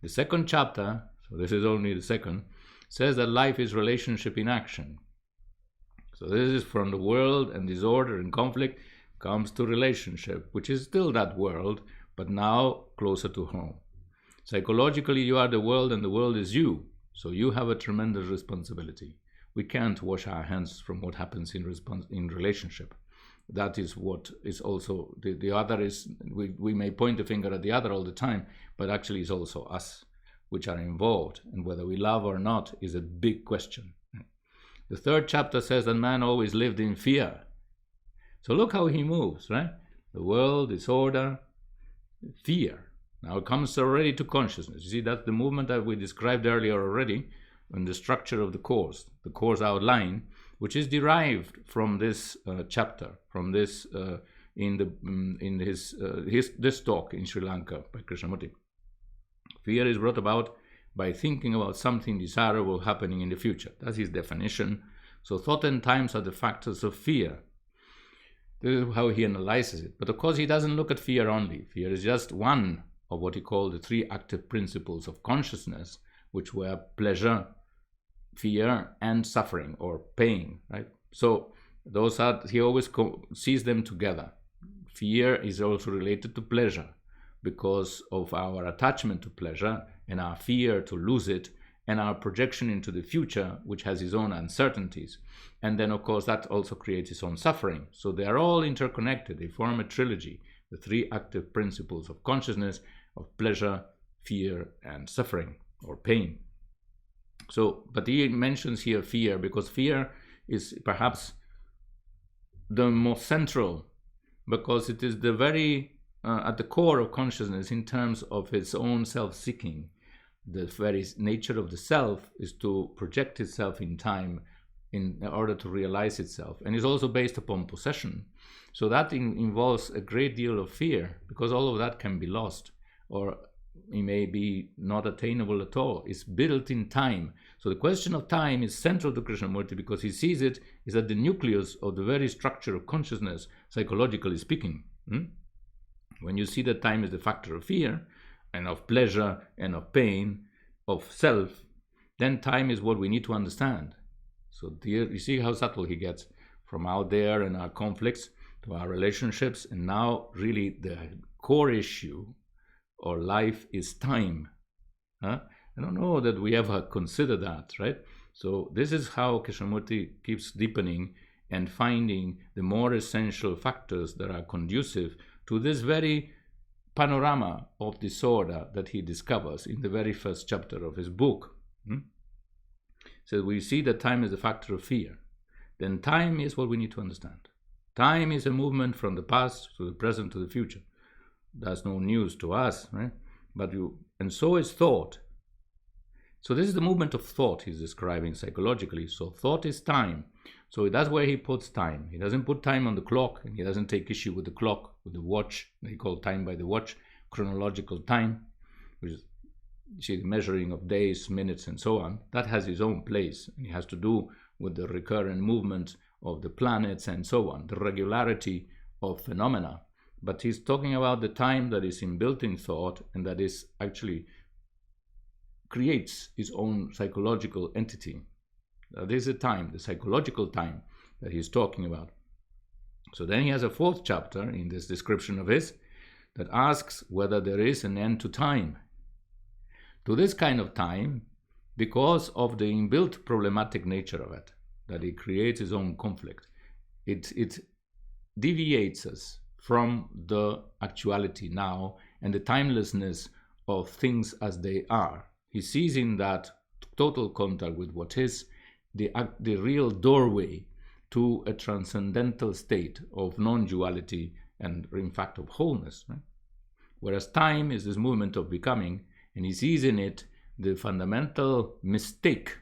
Speaker 1: The second chapter, so this is only the second, says that life is relationship in action. So this is from the world and disorder and conflict comes to relationship, which is still that world, but now closer to home. Psychologically, you are the world and the world is you. So you have a tremendous responsibility. We can't wash our hands from what happens in relationship. That is what is also, the other is, we may point the finger at the other all the time, but actually it's also us which are involved. And whether we love or not is a big question. The third chapter says that man always lived in fear. So look how he moves, right? The world, disorder, fear. Now it comes already to consciousness. You see, that's the movement that we described earlier already in the structure of the course outline, which is derived from this chapter, from this this talk in Sri Lanka by Krishnamurti. Fear is brought about by thinking about something desirable happening in the future. That's his definition. So thought and times are the factors of fear. This is how he analyzes it. But of course, he doesn't look at fear only. Fear is just one of what he called the three active principles of consciousness, which were pleasure, fear, and suffering or pain, right? So those are, he always sees them together. Fear is also related to pleasure because of our attachment to pleasure and our fear to lose it and our projection into the future, which has its own uncertainties. And then, of course, that also creates its own suffering. So they are all interconnected. They form a trilogy, the three active principles of consciousness, of pleasure, fear, and suffering or pain. So, but he mentions here fear because fear is perhaps the most central, because it is the very at the core of consciousness in terms of its own self-seeking. The very nature of the self is to project itself in time in order to realize itself, and is also based upon possession. So that involves a great deal of fear, because all of that can be lost, or it may be not attainable at all. It's built in time. So the question of time is central to Krishnamurti because he sees it is at the nucleus of the very structure of consciousness, psychologically speaking. When you see that time is the factor of fear and of pleasure and of pain, of self, then time is what we need to understand. So you see how subtle he gets from out there and our conflicts to our relationships, and now really the core issue or life is time. I don't know that we ever consider that, right? So this is how Krishnamurti keeps deepening and finding the more essential factors that are conducive to this very panorama of disorder that he discovers in the very first chapter of his book. So we see that time is a factor of fear. Then time is what we need to understand. Time is a movement from the past to the present to the future. That's no news to us, right? And so is thought. So this is the movement of thought he's describing psychologically. So thought is time. So that's where he puts time. He doesn't put time on the clock, and he doesn't take issue with the clock, with the watch. They call time by the watch, chronological time, which is the measuring of days, minutes, and so on. That has its own place, and it has to do with the recurrent movement of the planets and so on, the regularity of phenomena. But he's talking about the time that is inbuilt in thought and that is actually creates its own psychological entity. This is the time, the psychological time that he's talking about. So then he has a fourth chapter in this description of his that asks whether there is an end to time. To this kind of time, because of the inbuilt problematic nature of it, that it creates its own conflict, it deviates us from the actuality now and the timelessness of things as they are. He sees in that total contact with what is the real doorway to a transcendental state of non-duality and, in fact, of wholeness. Right? Whereas time is this movement of becoming, and he sees in it the fundamental mistake,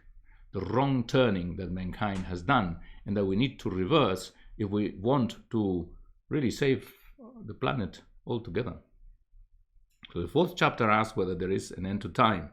Speaker 1: the wrong turning that mankind has done, and that we need to reverse if we want to really save the planet altogether. So the fourth chapter asks whether there is an end to time.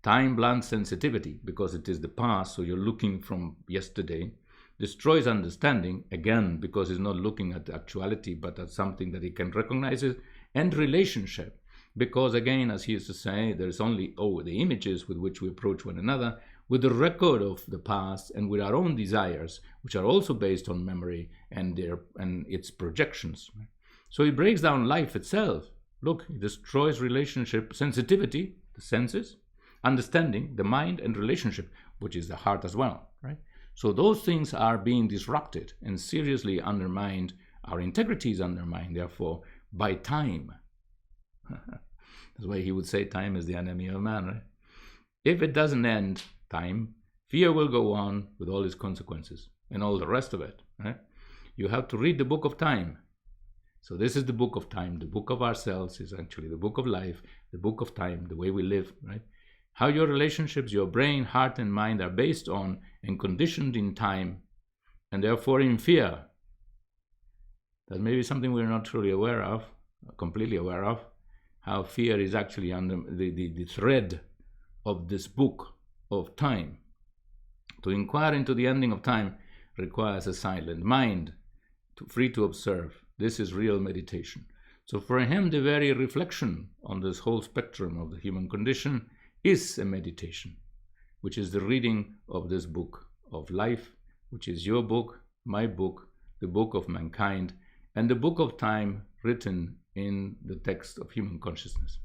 Speaker 1: Time blunts sensitivity because it is the past, so you're looking from yesterday. Destroys understanding, again, because it's not looking at the actuality, but at something that it can recognize it. And relationship, because again, as he used to say, there is only the images with which we approach one another, with the record of the past and with our own desires, which are also based on memory and its projections. So he breaks down life itself. Look, it destroys relationship, sensitivity, the senses, understanding, the mind, and relationship, which is the heart as well, right? So those things are being disrupted and seriously undermined. Our integrity is undermined, therefore, by time. That's why he would say time is the enemy of man, right? If it doesn't end, time, fear will go on with all its consequences and all the rest of it, right? You have to read the book of time. So this is the book of time. The book of ourselves is actually the book of life, the book of time, the way we live, right? How your relationships, your brain, heart, and mind are based on and conditioned in time, and therefore in fear. That may be something we're not truly aware of, completely aware of, how fear is actually under the thread of this book of time. To inquire into the ending of time requires a silent mind, free to observe. This is real meditation. So for him, the very reflection on this whole spectrum of the human condition is a meditation, which is the reading of this book of life, which is your book, my book, the book of mankind, and the book of time written in the text of human consciousness.